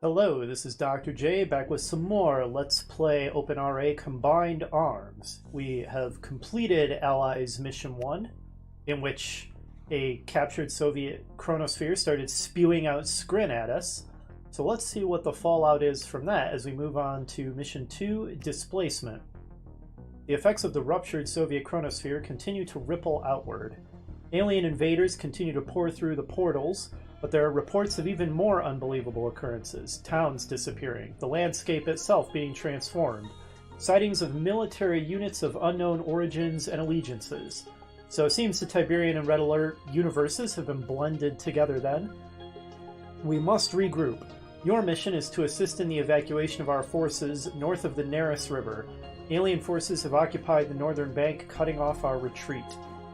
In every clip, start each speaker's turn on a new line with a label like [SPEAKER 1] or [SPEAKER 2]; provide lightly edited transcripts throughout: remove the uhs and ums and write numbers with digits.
[SPEAKER 1] Hello, this is Dr. J back with some more Let's Play OpenRA Combined Arms. We have completed Allies Mission 1, in which a captured Soviet chronosphere started spewing out scrin at us. So let's see what the fallout is from that as we move on to Mission 2, Displacement. The effects of the ruptured Soviet chronosphere continue to ripple outward. Alien invaders continue to pour through the portals, but there are reports of even more unbelievable occurrences. Towns disappearing, the landscape itself being transformed, sightings of military units of unknown origins and allegiances. So it seems the Tiberian and Red Alert universes have been blended together then. We must regroup. Your mission is to assist in the evacuation of our forces north of the Neris River. Alien forces have occupied the northern bank, cutting off our retreat.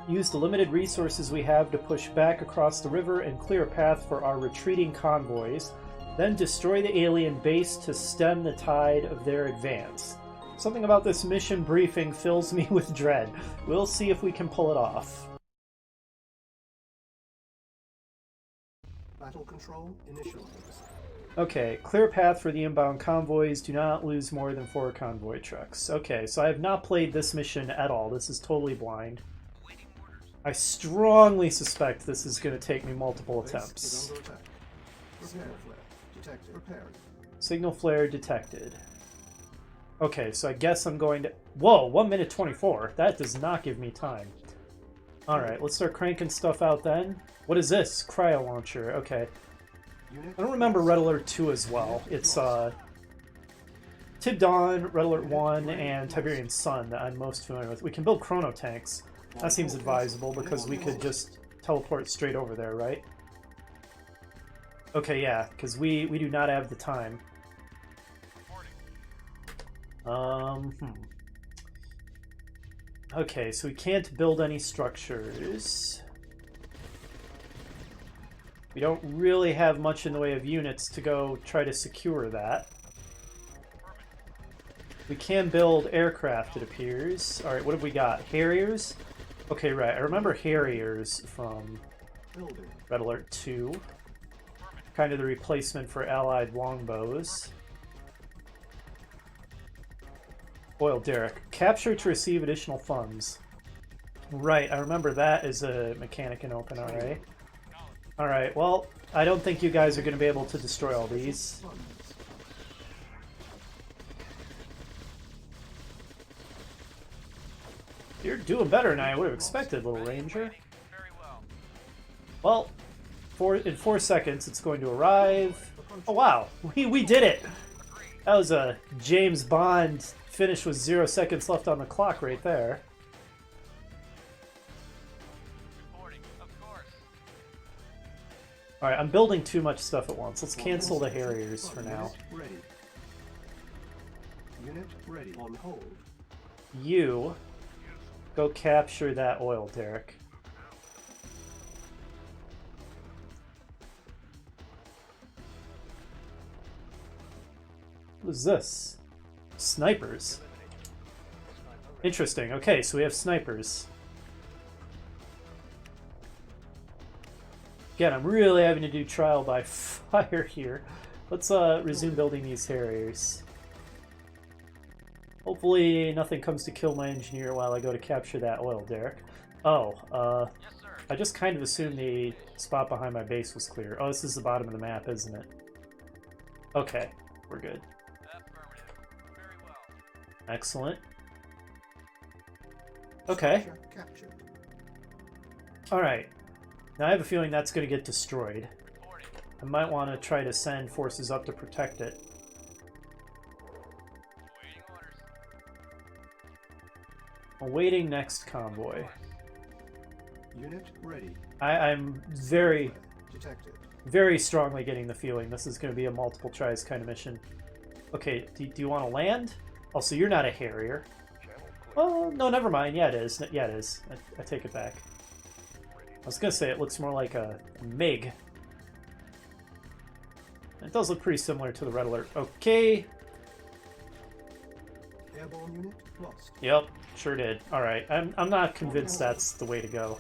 [SPEAKER 1] Use the limited resources we have to push back across the river and clear a path for our retreating convoys, then destroy the alien base to stem the tide of their advance. Something about this mission briefing fills me with dread. We'll see if we can pull it off.
[SPEAKER 2] Battle control initialized.
[SPEAKER 1] Okay, clear path for the inbound convoys. Do not lose more than 4 convoy trucks. Okay, so I have not played this mission at all. This is totally blind. I strongly suspect this is going to take me multiple attempts. Signal flare detected. Okay, so I guess I'm going to... Whoa, 1 minute 24. That does not give me time. Alright, let's start cranking stuff out then. What is this? Cryo launcher. Okay. I don't remember Red Alert 2 as well. It's Tib Dawn, Red Alert 1, and Tiberian Sun that I'm most familiar with. We can build chrono tanks. That seems advisable because we could just teleport straight over there, right? Okay, yeah, because we do not have the time. Okay, so we can't build any structures. We don't really have much in the way of units to go try to secure that. We can build aircraft, it appears. Alright, what have we got? Harriers? Okay, right. I remember Harriers from Red Alert 2. Kind of the replacement for Allied longbows. Oil derrick. Capture to receive additional funds. Right, I remember that as a mechanic in OpenRA. Alright, well, I don't think you guys are going to be able to destroy all these. You're doing better than I would have expected, little ranger. Well, in 4 seconds it's going to arrive. Oh wow, we did it! That was a James Bond finish with 0 seconds left on the clock right there. Alright, I'm building too much stuff at once. Let's cancel the Harriers for now.
[SPEAKER 2] Unit ready on hold.
[SPEAKER 1] You go capture that oil derrick. What is this? Snipers. Interesting. Okay, so we have snipers. Again, I'm really having to do trial by fire here. Let's resume building these Harriers. Hopefully nothing comes to kill my engineer while I go to capture that oil derrick. Oh,
[SPEAKER 3] yes, sir.
[SPEAKER 1] I just kind of assumed the spot behind my base was clear. Oh, this is the bottom of the map, isn't it? Okay, we're good.
[SPEAKER 3] Affirmative. Very well.
[SPEAKER 1] Excellent. Okay. Alright. Now I have a feeling that's going to get destroyed.
[SPEAKER 3] Reporting.
[SPEAKER 1] I might want to try to send forces up to protect it.
[SPEAKER 3] Awaiting orders.
[SPEAKER 1] Awaiting next convoy.
[SPEAKER 2] Unit ready.
[SPEAKER 1] I'm very,
[SPEAKER 2] Detected.
[SPEAKER 1] very strongly getting the feeling this is going to be a multiple tries kind of mission. Okay, do you want to land? Oh, so you're not a Harrier. Oh, no, never mind. Yeah, it is. Yeah, it is. I take it back. I was going to say it looks more like a MiG. It does look pretty similar to the Red Alert. Okay.
[SPEAKER 2] Airborne unit lost.
[SPEAKER 1] Yep, sure did. Alright, I'm not convinced that's the way to go.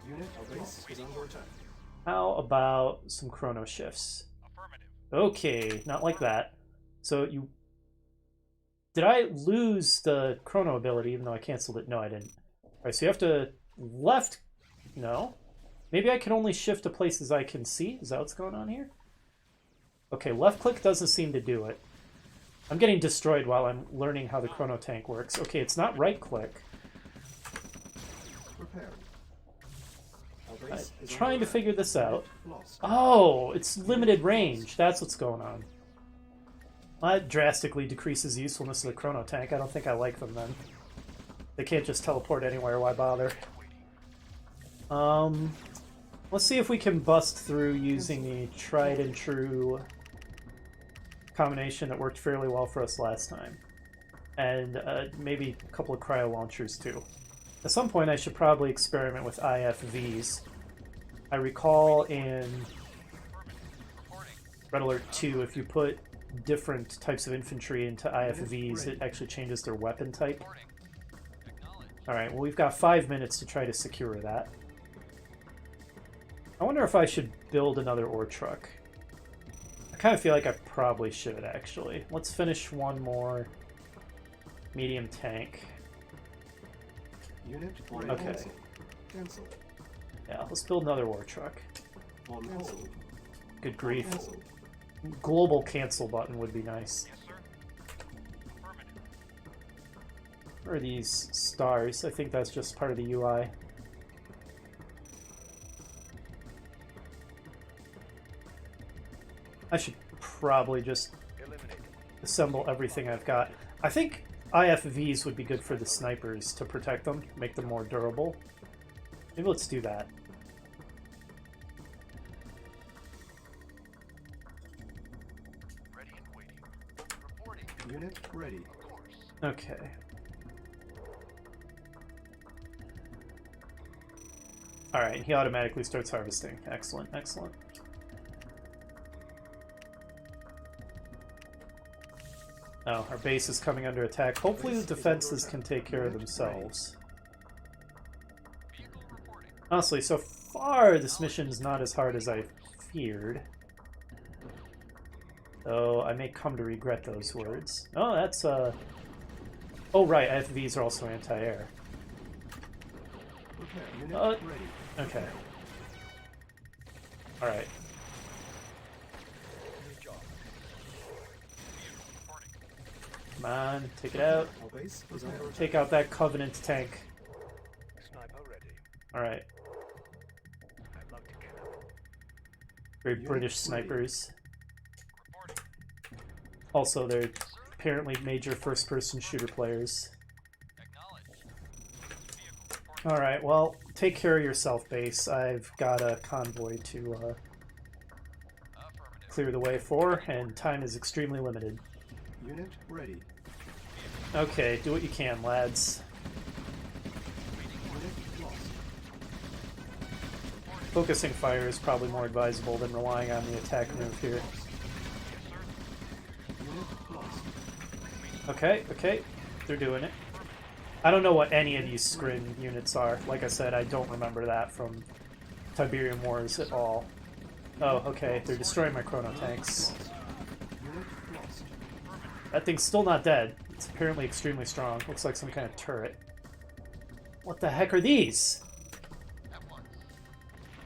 [SPEAKER 2] Unit base is under attack.
[SPEAKER 1] How about some chrono shifts?
[SPEAKER 3] Affirmative.
[SPEAKER 1] Okay, not like that. So you... Did I lose the chrono ability even though I canceled it? No, I didn't. Alright, so you have to left... No. Maybe I can only shift to places I can see? Is that what's going on here? Okay, left click doesn't seem to do it. I'm getting destroyed while I'm learning how the chrono tank works. Okay, it's not right click.
[SPEAKER 2] Preparing. Our
[SPEAKER 1] I'm
[SPEAKER 2] base is
[SPEAKER 1] trying
[SPEAKER 2] under
[SPEAKER 1] to figure
[SPEAKER 2] attack.
[SPEAKER 1] this out.
[SPEAKER 2] Unit lost.
[SPEAKER 1] Oh, it's limited range. That's what's going on. Well, that drastically decreases the usefulness of the chrono tank. I don't think I like them then. They can't just teleport anywhere. Why bother? Let's see if we can bust through using the tried and true combination that worked fairly well for us last time. And maybe a couple of cryo launchers too. At some point I should probably experiment with IFVs. I recall in Red Alert 2, if you put different types of infantry into IFVs, it actually changes their weapon type. Alright, well we've got 5 minutes to try to secure that. I wonder if I should build another ore truck. I kind of feel like I probably should, actually. Let's finish one more medium tank.
[SPEAKER 2] Unit on
[SPEAKER 1] Okay.
[SPEAKER 2] cancel. Cancel.
[SPEAKER 1] Yeah, let's build another ore truck.
[SPEAKER 2] On hold.
[SPEAKER 1] Good grief.
[SPEAKER 2] Cancel.
[SPEAKER 1] Global cancel button would be nice.
[SPEAKER 3] Yes, sir. Affirmative.
[SPEAKER 1] Where are these stars? I think that's just part of the UI. I should probably just assemble everything I've got. I think IFVs would be good for the snipers to protect them, make them more durable. Maybe let's do that.
[SPEAKER 3] Ready and waiting. Reporting.
[SPEAKER 2] Unit ready.
[SPEAKER 3] Of course.
[SPEAKER 1] Okay. Alright, he automatically starts harvesting. Excellent, excellent. Oh, our base is coming under attack. Hopefully the defenses can take care of themselves.
[SPEAKER 3] Vehicle reporting.
[SPEAKER 1] Honestly, so far this mission's not as hard as I feared. Though I may come to regret those words. Oh, that's Oh right, IFVs are also anti-air.
[SPEAKER 2] Prepare. Unit ready.
[SPEAKER 1] Okay. Alright.
[SPEAKER 3] New job. Vehicle reporting.
[SPEAKER 1] Come on, take it out.
[SPEAKER 2] Our base is under attack.
[SPEAKER 1] Take out that Covenant tank.
[SPEAKER 3] Sniper ready.
[SPEAKER 1] Alright.
[SPEAKER 3] I'd love to get him.
[SPEAKER 1] Very
[SPEAKER 2] Unit
[SPEAKER 1] British
[SPEAKER 2] ready.
[SPEAKER 1] snipers.
[SPEAKER 3] Reporting.
[SPEAKER 1] Also, they're apparently major first-person shooter players.
[SPEAKER 3] Acknowledged. Vehicle reporting.
[SPEAKER 1] Alright, well, take care of yourself, base. I've got a convoy to
[SPEAKER 3] Affirmative.
[SPEAKER 1] clear the way for, and time is extremely limited.
[SPEAKER 2] Unit ready.
[SPEAKER 1] Okay, do what you can, lads.
[SPEAKER 2] Unit lost.
[SPEAKER 1] Focusing fire is probably more advisable than relying on the attack move here.
[SPEAKER 2] Unit lost.
[SPEAKER 1] Okay, okay, they're doing it. I don't know what any of these screen units are. Like I said, I don't remember that from Tiberium Wars at all. Oh, okay, they're destroying my chrono tanks.
[SPEAKER 2] Unit lost.
[SPEAKER 1] That thing's still not dead. It's apparently extremely strong. Looks like some kind of turret. What the heck are these?
[SPEAKER 3] At once.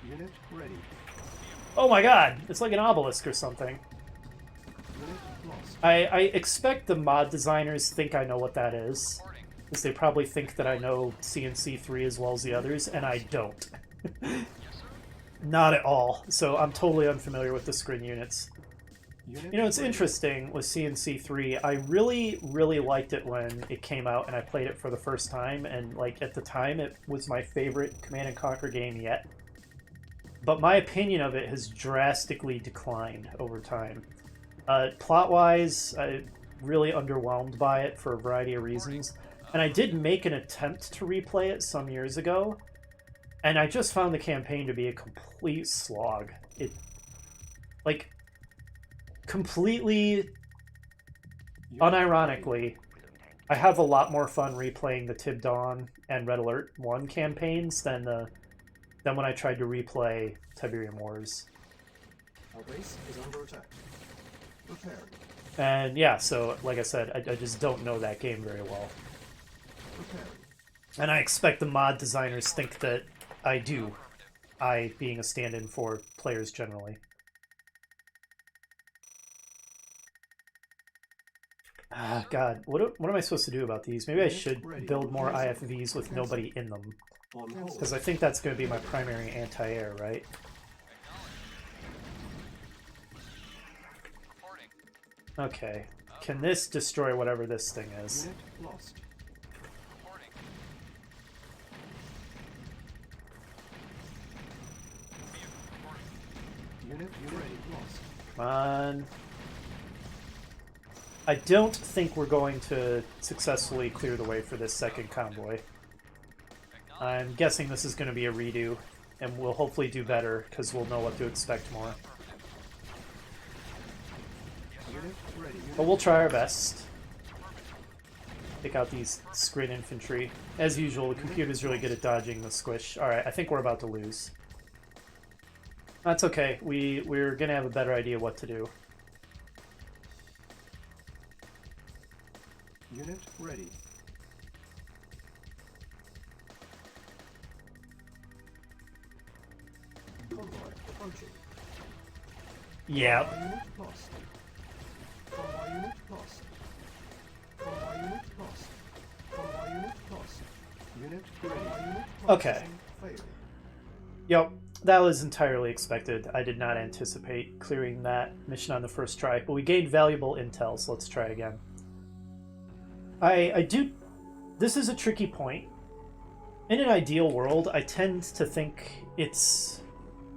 [SPEAKER 2] Unit ready.
[SPEAKER 1] Oh my god! It's like an obelisk or something.
[SPEAKER 2] Unit lost.
[SPEAKER 1] I expect the mod designers think I know what that is.
[SPEAKER 3] Reporting.
[SPEAKER 1] Because they probably think that I know CNC3 as well as the others, and I don't.
[SPEAKER 3] Yes, sir.
[SPEAKER 1] Not at all. So I'm totally unfamiliar with the screen units.
[SPEAKER 2] Unit
[SPEAKER 1] You know, it's
[SPEAKER 2] ready.
[SPEAKER 1] interesting with CNC3. I really, really liked it when it came out and I played it for the first time, and like at the time it was my favorite Command & Conquer game yet. But my opinion of it has drastically declined over time. Plot-wise, I'm really underwhelmed by it for a variety of reasons. And I did make an attempt to replay it some years ago, and I just found the campaign to be a complete slog. It, like, completely
[SPEAKER 2] Unit
[SPEAKER 1] unironically, I have a lot more fun replaying the Tib Dawn and Red Alert 1 campaigns than when I tried to replay Tiberium Wars.
[SPEAKER 2] ready. Our base is under attack. Preparing.
[SPEAKER 1] And yeah, so like I said, I just don't know that game very well.
[SPEAKER 2] Preparing.
[SPEAKER 1] And I expect the mod designers think that I do. I being a stand-in for players generally. Ah, God, what am I supposed to do about these? Maybe I should build more IFVs with nobody in them.
[SPEAKER 2] On hold.
[SPEAKER 1] Because I think that's going to be my primary anti-air, right?
[SPEAKER 3] Reporting.
[SPEAKER 1] Okay. Can this destroy whatever this thing is?
[SPEAKER 2] Unit lost.
[SPEAKER 3] Reporting. Vehicle reporting.
[SPEAKER 2] Unit ready. Lost.
[SPEAKER 1] Come on. I don't think we're going to successfully clear the way for this second convoy. I'm guessing this is going to be a redo, and we'll hopefully do better, because we'll know what to expect more.
[SPEAKER 2] Unit ready.
[SPEAKER 1] But we'll try our best. Take out these Scrin infantry. As usual, the computer's really good at dodging the squish. Alright, I think we're about to lose. That's okay. We're going to have a better idea what to do.
[SPEAKER 2] Unit ready. Convoy approaching.
[SPEAKER 1] Yeah.
[SPEAKER 2] Convoy unit lost. Convoy unit lost. Convoy unit lost. Convoy unit lost. Unit ready. Unit
[SPEAKER 1] Okay.
[SPEAKER 2] Failed.
[SPEAKER 1] Yep, that was entirely expected. I did not anticipate clearing that mission on the first try, but we gained valuable intel, so let's try again. I do... This is a tricky point. In an ideal world, I tend to think it's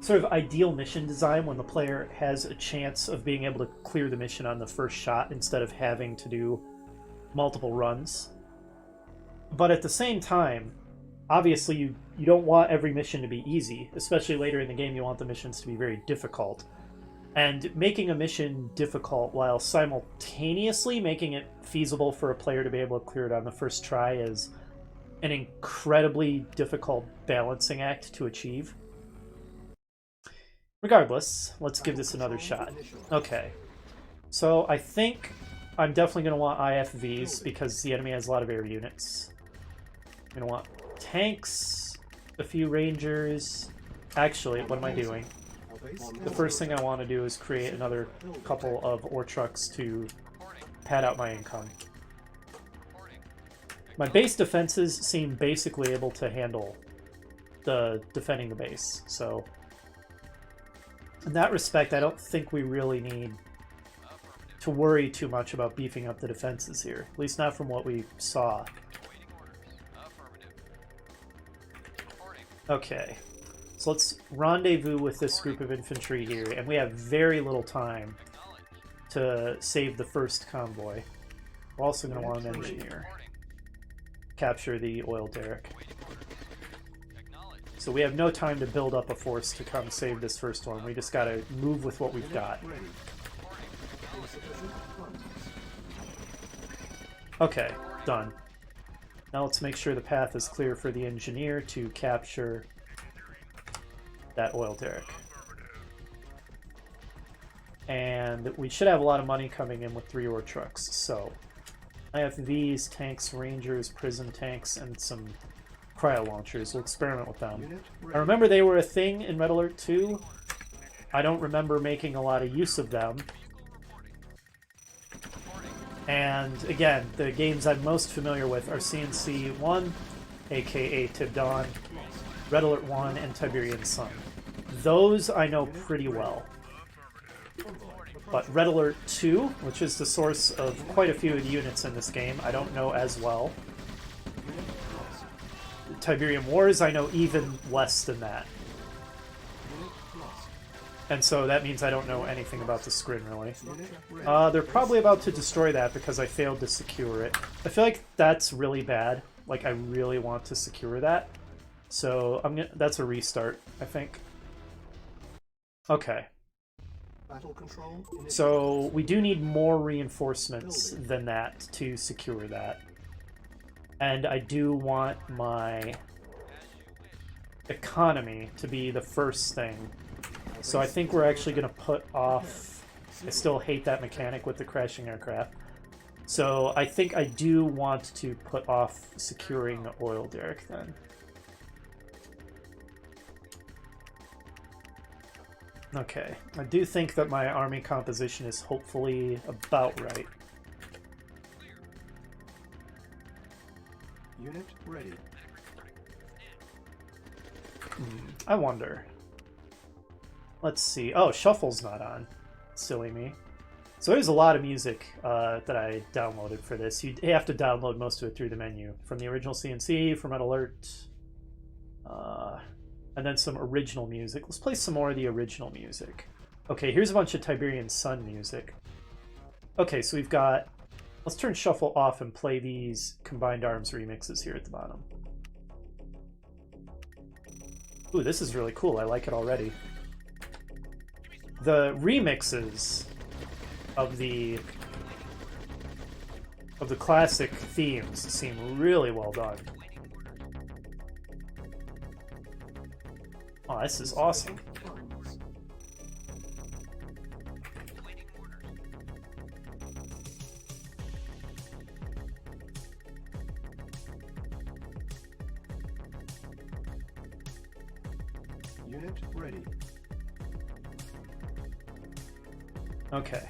[SPEAKER 1] sort of ideal mission design when the player has a chance of being able to clear the mission on the first shot instead of having to do multiple runs. But at the same time, obviously you don't want every mission to be easy, especially later in the game you want the missions to be very difficult. And making a mission difficult while simultaneously making it feasible for a player to be able to clear it on the first try is an incredibly difficult balancing act to achieve. Regardless, let's give this another shot. Okay, so I think I'm definitely going to want IFVs because the enemy has a lot of air units. I'm going to want tanks, a few rangers. Actually, what am I doing? The first thing I want to do is create another couple of ore trucks to pad out my income. My base defenses seem basically able to handle the defending the base, so in that respect, I don't think we really need to worry too much about beefing up the defenses here, at least not from what we saw. Okay. So let's rendezvous with this group of infantry here, and we have very little time to save the first convoy. We're also going to want an engineer. Capture the oil derrick. So we have no time to build up a force to come save this first one. We just got to move with what we've got. Okay, done. Now let's make sure the path is clear for the engineer to capture that oil derrick. And we should have a lot of money coming in with 3 ore trucks. So IFVs, tanks, rangers, prison tanks, and some cryo launchers. We'll experiment with them. I remember they were a thing in Red Alert 2. I don't remember making a lot of use of them. And again, the games I'm most familiar with are CNC 1, aka Tibdon, Red Alert 1, and Tiberian Sun. Those I know pretty well. But Red Alert 2, which is the source of quite a few of the units in this game, I don't know as well. Tiberian Wars, I know even less than that. And so that means I don't know anything about the Scrin, really. They're probably about to destroy that because I failed to secure it. I feel like that's really bad. Like, I really want to secure that. So that's a restart, I think. Okay. So we do need more reinforcements than that to secure that. And I do want my economy to be the first thing. So I think we're actually going to put off I still hate that mechanic with the crashing aircraft. So I think I do want to put off securing the oil derrick then. Okay, I do think that my army composition is hopefully about right.
[SPEAKER 2] Unit ready.
[SPEAKER 1] I wonder. Let's see. Oh, Shuffle's not on. Silly me. So there's a lot of music that I downloaded for this. You have to download most of it through the menu. From the original CNC, from Red Alert, and then some original music. Let's play some more of the original music. Okay, here's a bunch of Tiberian Sun music. Okay, so we've got... Let's turn Shuffle off and play these Combined Arms remixes here at the bottom. Ooh, this is really cool. I like it already. The remixes of the classic themes seem really well done. Oh, this is awesome.
[SPEAKER 2] Funds. Unit ready.
[SPEAKER 1] Okay.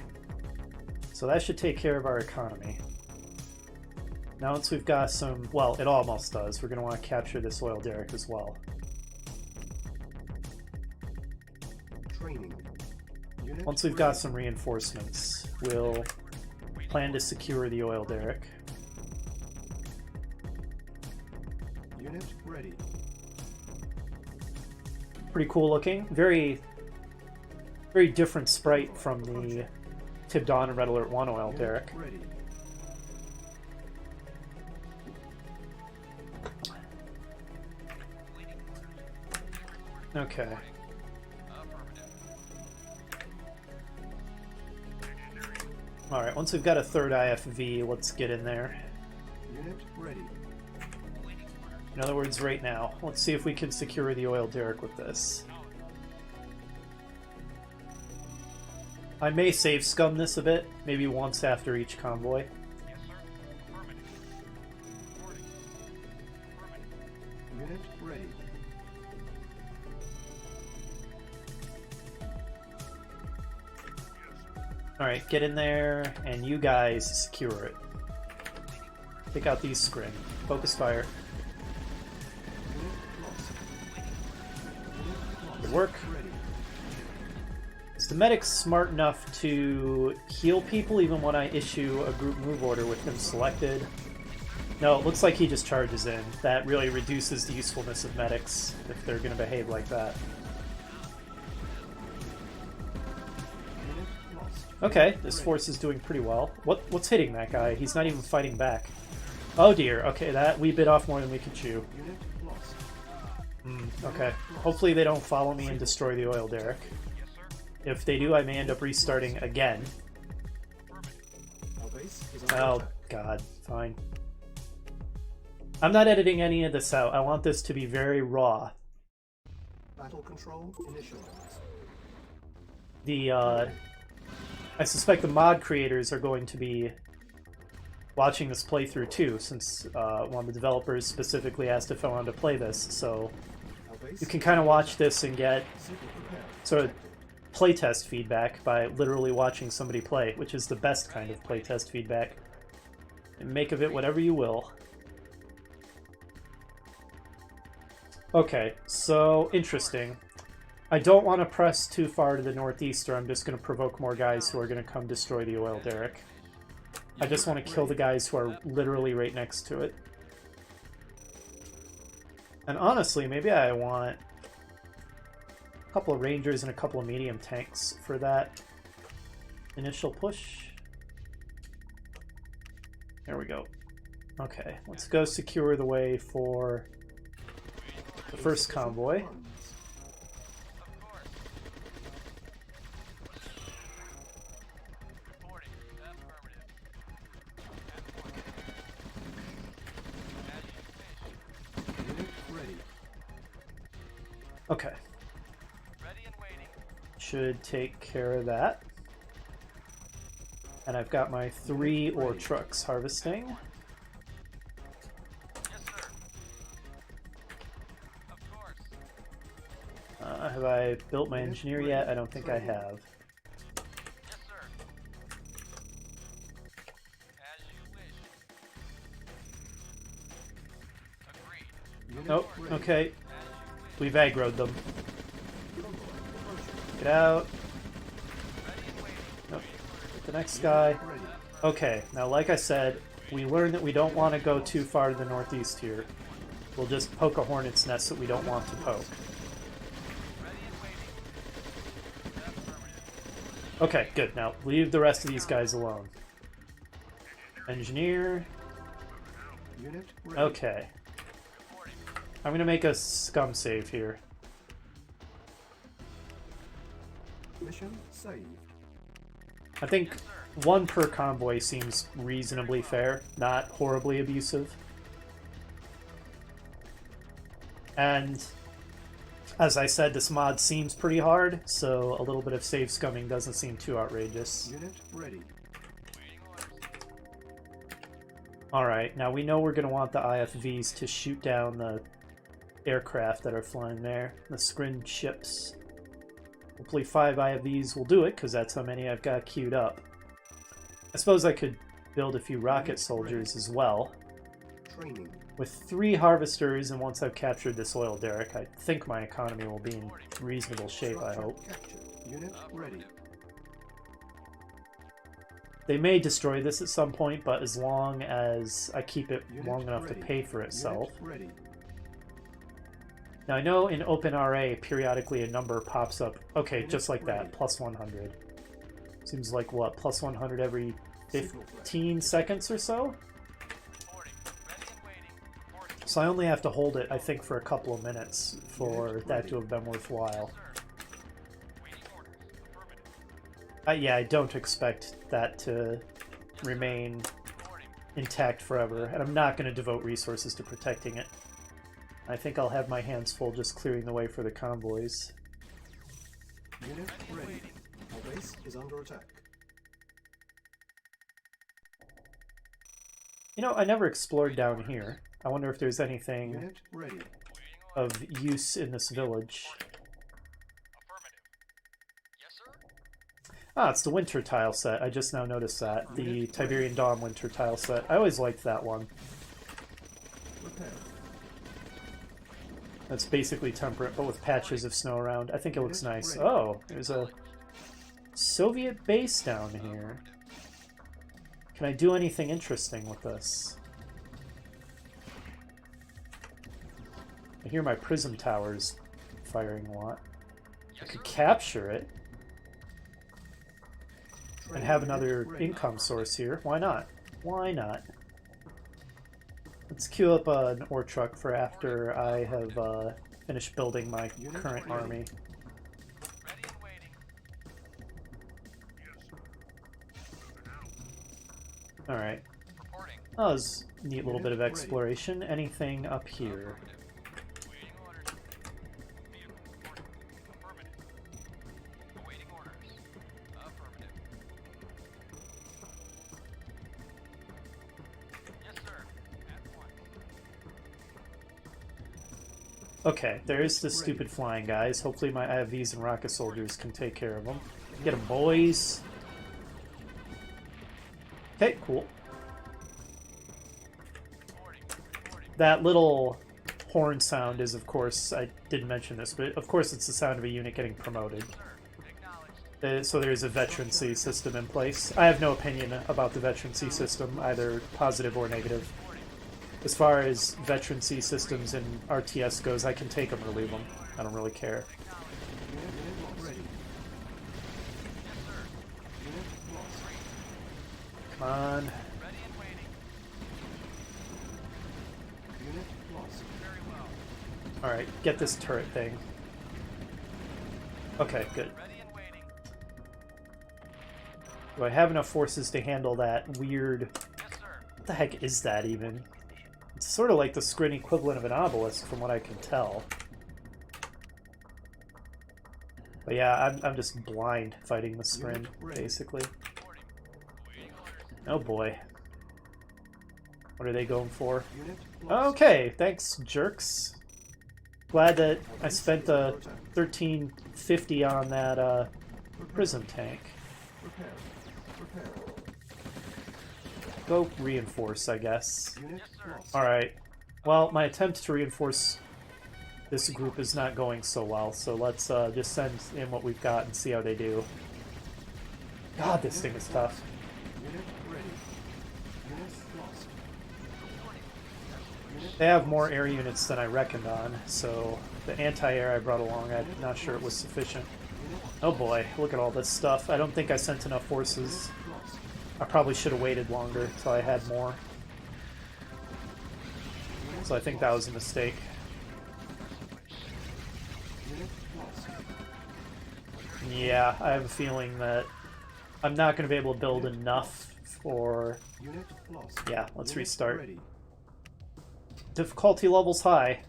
[SPEAKER 1] So that should take care of our economy. Now once we've got some... Well, it almost does. We're going to want to capture this oil derrick as well.
[SPEAKER 2] Training. Unit
[SPEAKER 1] Once we've got some reinforcements, we'll plan to secure the oil derrick.
[SPEAKER 2] Unit ready.
[SPEAKER 1] Pretty cool looking. Very different sprite from the Tib Dawn and Red Alert 1 oil
[SPEAKER 2] Unit
[SPEAKER 1] derrick.
[SPEAKER 2] ready.
[SPEAKER 1] Okay. Alright, once we've got a third IFV, let's get in there.
[SPEAKER 2] Unit ready.
[SPEAKER 1] In other words, right now. Let's see if we can secure the oil derrick with this. I may save scum this a bit, maybe once after each convoy.
[SPEAKER 3] Yes, sir. Affirmative. Reporting. Affirmative.
[SPEAKER 2] Unit ready.
[SPEAKER 1] Alright, get in there, and you guys secure it. Take out these scrim. Focus fire.
[SPEAKER 2] Unit lost. Unit lost.
[SPEAKER 1] Good work.
[SPEAKER 2] Ready.
[SPEAKER 1] Is the medic smart enough to heal people even when I issue a group move order with him selected? No, it looks like he just charges in. That really reduces the usefulness of medics if they're going to behave like that.
[SPEAKER 2] Unit lost.
[SPEAKER 1] Okay, this force is doing pretty well. What's hitting that guy? He's not even fighting back. Oh dear, okay, that we bit off more than we could chew.
[SPEAKER 2] Unit lost.
[SPEAKER 1] Okay, hopefully they don't follow me and destroy the oil derrick.
[SPEAKER 3] Yes, sir.
[SPEAKER 1] If they do, I may end up restarting again.
[SPEAKER 2] Our base is under
[SPEAKER 1] Oh
[SPEAKER 2] attack.
[SPEAKER 1] god, fine. I'm not editing any of this out. I want this to be very raw.
[SPEAKER 2] Battle control initialized.
[SPEAKER 1] I suspect the mod creators are going to be watching this playthrough too, since one of the developers specifically asked if I wanted to play this, so
[SPEAKER 2] Our base
[SPEAKER 1] you can kind of watch this and get
[SPEAKER 2] Signal prepared.
[SPEAKER 1] sort of playtest feedback by literally watching somebody play, which is the best kind of playtest feedback. And make of it whatever you will. Okay, so interesting. I don't want to press too far to the northeast, or I'm just going to provoke more guys who are going to come destroy the oil derrick. I just want to kill the guys who are literally right next to it. And honestly, maybe I want a couple of rangers and a couple of medium tanks for that initial push. There we go. Okay, let's go secure the way for the first convoy.
[SPEAKER 2] Funds.
[SPEAKER 3] Of course. Reporting. Affirmative. At point. As you wish.
[SPEAKER 2] Unit ready.
[SPEAKER 1] Okay,
[SPEAKER 3] Ready and waiting.
[SPEAKER 1] should take care of that. And I've got my 3 ore trucks harvesting.
[SPEAKER 3] Yes, sir. Of course.
[SPEAKER 1] Have I built my engineer yet? I don't think I have.
[SPEAKER 3] Yes, sir. As you wish. Agreed.
[SPEAKER 2] Unit
[SPEAKER 1] Nope,
[SPEAKER 2] ready.
[SPEAKER 1] okay.
[SPEAKER 3] As you wish.
[SPEAKER 1] We've aggroed them.
[SPEAKER 2] Convoy approaching.
[SPEAKER 1] Get out.
[SPEAKER 3] Ready and waiting.
[SPEAKER 1] Nope. Get the next guy.
[SPEAKER 2] Unit ready.
[SPEAKER 1] Okay, now like I said, we learned that we don't want to go too far to the northeast here. We'll just poke a hornet's nest that we don't want to poke.
[SPEAKER 3] Ready and waiting. Affirmative.
[SPEAKER 1] Okay, good. Now leave the rest of these guys alone. Engineer.
[SPEAKER 2] Unit ready.
[SPEAKER 1] Okay.
[SPEAKER 3] Reporting.
[SPEAKER 1] I'm gonna make a scum save here.
[SPEAKER 2] Mission saved.
[SPEAKER 1] I think
[SPEAKER 3] Yes, sir.
[SPEAKER 1] 1 per convoy seems reasonably fair, not horribly abusive. And as I said, this mod seems pretty hard, so a little bit of save scumming doesn't seem too outrageous.
[SPEAKER 2] Unit ready.
[SPEAKER 3] Waiting orders.
[SPEAKER 1] Alright, now we know we're going to want the IFVs to shoot down the aircraft that are flying there, the Skrin ships. Hopefully 5 IFVs will do it, because that's how many I've got queued up. I suppose I could build a few rocket soldiers as well.
[SPEAKER 2] Training.
[SPEAKER 1] With 3 harvesters, and once I've captured this oil derrick, I think my economy will be in reasonable shape, I
[SPEAKER 2] Structure
[SPEAKER 1] hope.
[SPEAKER 2] captured. Unit ready.
[SPEAKER 1] They may destroy this at some point, but as long as I keep it
[SPEAKER 2] Unit
[SPEAKER 1] long enough
[SPEAKER 2] ready.
[SPEAKER 1] to pay for itself.
[SPEAKER 2] Unit ready.
[SPEAKER 1] Now I know in OpenRA, periodically a number pops up. Okay,
[SPEAKER 2] Unit
[SPEAKER 1] just like that,
[SPEAKER 2] ready.
[SPEAKER 1] plus 100. Seems like what, plus 100 every
[SPEAKER 2] Signal threat.
[SPEAKER 1] 15 seconds or so?
[SPEAKER 3] Reporting. Ready and waiting. Reporting.
[SPEAKER 1] So I only have to hold it, I think, for a couple of minutes for
[SPEAKER 2] Unit
[SPEAKER 1] that
[SPEAKER 2] ready.
[SPEAKER 1] to have been worthwhile.
[SPEAKER 3] Sir. Waiting orders. Affirmative.
[SPEAKER 1] Yeah, I don't expect that to remain
[SPEAKER 3] Reporting.
[SPEAKER 1] intact forever, and I'm not going to devote resources to protecting it. I think I'll have my hands full just clearing the way for the convoys.
[SPEAKER 2] Unit
[SPEAKER 3] Ready and
[SPEAKER 2] ready.
[SPEAKER 3] waiting.
[SPEAKER 2] Our base is under attack.
[SPEAKER 1] You know, I never explored down here. I wonder if there's anything
[SPEAKER 2] Unit ready.
[SPEAKER 3] Waiting orders.
[SPEAKER 1] of use in this village.
[SPEAKER 3] Affirmative. Yes, sir.
[SPEAKER 1] Ah, it's the winter tile set. I just now noticed that. The Tiberian Dawn winter tile set. I always liked that one.
[SPEAKER 2] Repair.
[SPEAKER 1] That's basically temperate, but with patches of snow around. I think it looks
[SPEAKER 2] Unit
[SPEAKER 1] nice.
[SPEAKER 2] ready.
[SPEAKER 1] Oh, there's a Soviet base down here. Can I do anything interesting with this? I hear my prism towers firing a lot. I
[SPEAKER 3] Yes,
[SPEAKER 1] could
[SPEAKER 3] sir.
[SPEAKER 1] capture it and
[SPEAKER 2] Training
[SPEAKER 1] have
[SPEAKER 2] unit
[SPEAKER 1] another
[SPEAKER 2] ready.
[SPEAKER 1] income source here. Why not? Why not? Let's queue up an ore truck for after I have finished building my
[SPEAKER 2] Unit
[SPEAKER 1] current
[SPEAKER 2] ready.
[SPEAKER 1] army.
[SPEAKER 3] Ready and waiting.
[SPEAKER 1] Alright.
[SPEAKER 3] Reporting.
[SPEAKER 1] That was a neat little bit of
[SPEAKER 2] Unit ready.
[SPEAKER 1] exploration. Anything up here?
[SPEAKER 3] Affirmative. Waiting orders. Vehicle reporting. Affirmative. Awaiting orders. Affirmative. Yes, sir. At once.
[SPEAKER 1] Okay, there's the stupid flying guys. Hopefully my IFVs and rocket soldiers can take care of them. Get them, boys! Okay, cool.
[SPEAKER 3] Reporting. Reporting.
[SPEAKER 1] That little horn sound is, of course, I didn't mention this, but of course it's the sound of a unit getting promoted.
[SPEAKER 3] Sir. Acknowledged.
[SPEAKER 1] So there's a veterancy system in place. I have no opinion about the veterancy system, either positive or negative. As far as veterancy systems in RTS goes, I can take them or leave them. I don't really care.
[SPEAKER 2] Unit ready.
[SPEAKER 3] Yes, sir.
[SPEAKER 2] Unit lost.
[SPEAKER 1] Come on.
[SPEAKER 3] Ready and waiting.
[SPEAKER 2] Unit lost.
[SPEAKER 3] Very well.
[SPEAKER 1] Alright, get this turret thing. Okay, good.
[SPEAKER 3] Ready and waiting.
[SPEAKER 1] Do I have enough forces to handle that weird...
[SPEAKER 3] Yes, sir.
[SPEAKER 1] What the heck is that even? It's sort of like the Skrin equivalent of an obelisk from what I can tell. But yeah, I'm just blind fighting the Skrin,
[SPEAKER 2] Unit ready.
[SPEAKER 1] basically.
[SPEAKER 3] Reporting. Waiting
[SPEAKER 1] Oh boy. What are they going for?
[SPEAKER 2] Unit lost.
[SPEAKER 1] Okay, thanks, jerks. Glad that I spent the 1350 on that prism tank.
[SPEAKER 2] Repair. Repair.
[SPEAKER 1] Go reinforce, I guess.
[SPEAKER 2] Unit lost.
[SPEAKER 1] Alright. Well, my attempt to reinforce this group is not going so well, so let's just send in what we've got and see how they do. God, this thing is tough.
[SPEAKER 2] Unit ready. Unit lost. Unit
[SPEAKER 1] They have more air units than I reckoned on, so the anti-air I brought along, I'm not sure it was sufficient. Oh boy, look at all this stuff. I don't think I sent enough forces.
[SPEAKER 2] lost.
[SPEAKER 1] I probably should have waited longer until I had more. So I think that was a mistake.
[SPEAKER 2] Unit lost.
[SPEAKER 1] Yeah, I have a feeling that I'm not going to be able to build enough for...
[SPEAKER 2] Unit lost.
[SPEAKER 1] Yeah, let's
[SPEAKER 2] Unit
[SPEAKER 1] restart.
[SPEAKER 2] Ready.
[SPEAKER 1] Difficulty level's high.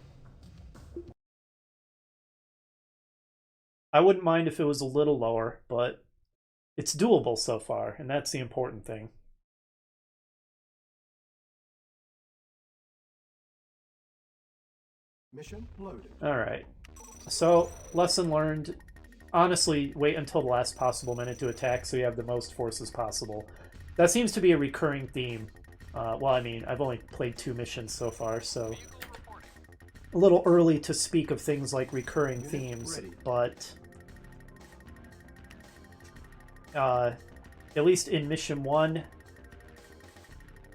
[SPEAKER 1] I wouldn't mind if it was a little lower, but it's doable so far, and that's the important thing.
[SPEAKER 2] Mission loaded.
[SPEAKER 1] Alright. So, lesson learned. Honestly, wait until the last possible minute to attack so you have the most forces possible. That seems to be a recurring theme. Well, I mean, I've only played 2 missions so far, so a little early to speak of things like recurring
[SPEAKER 2] Unit
[SPEAKER 1] themes,
[SPEAKER 2] ready.
[SPEAKER 1] but at least in Mission 1,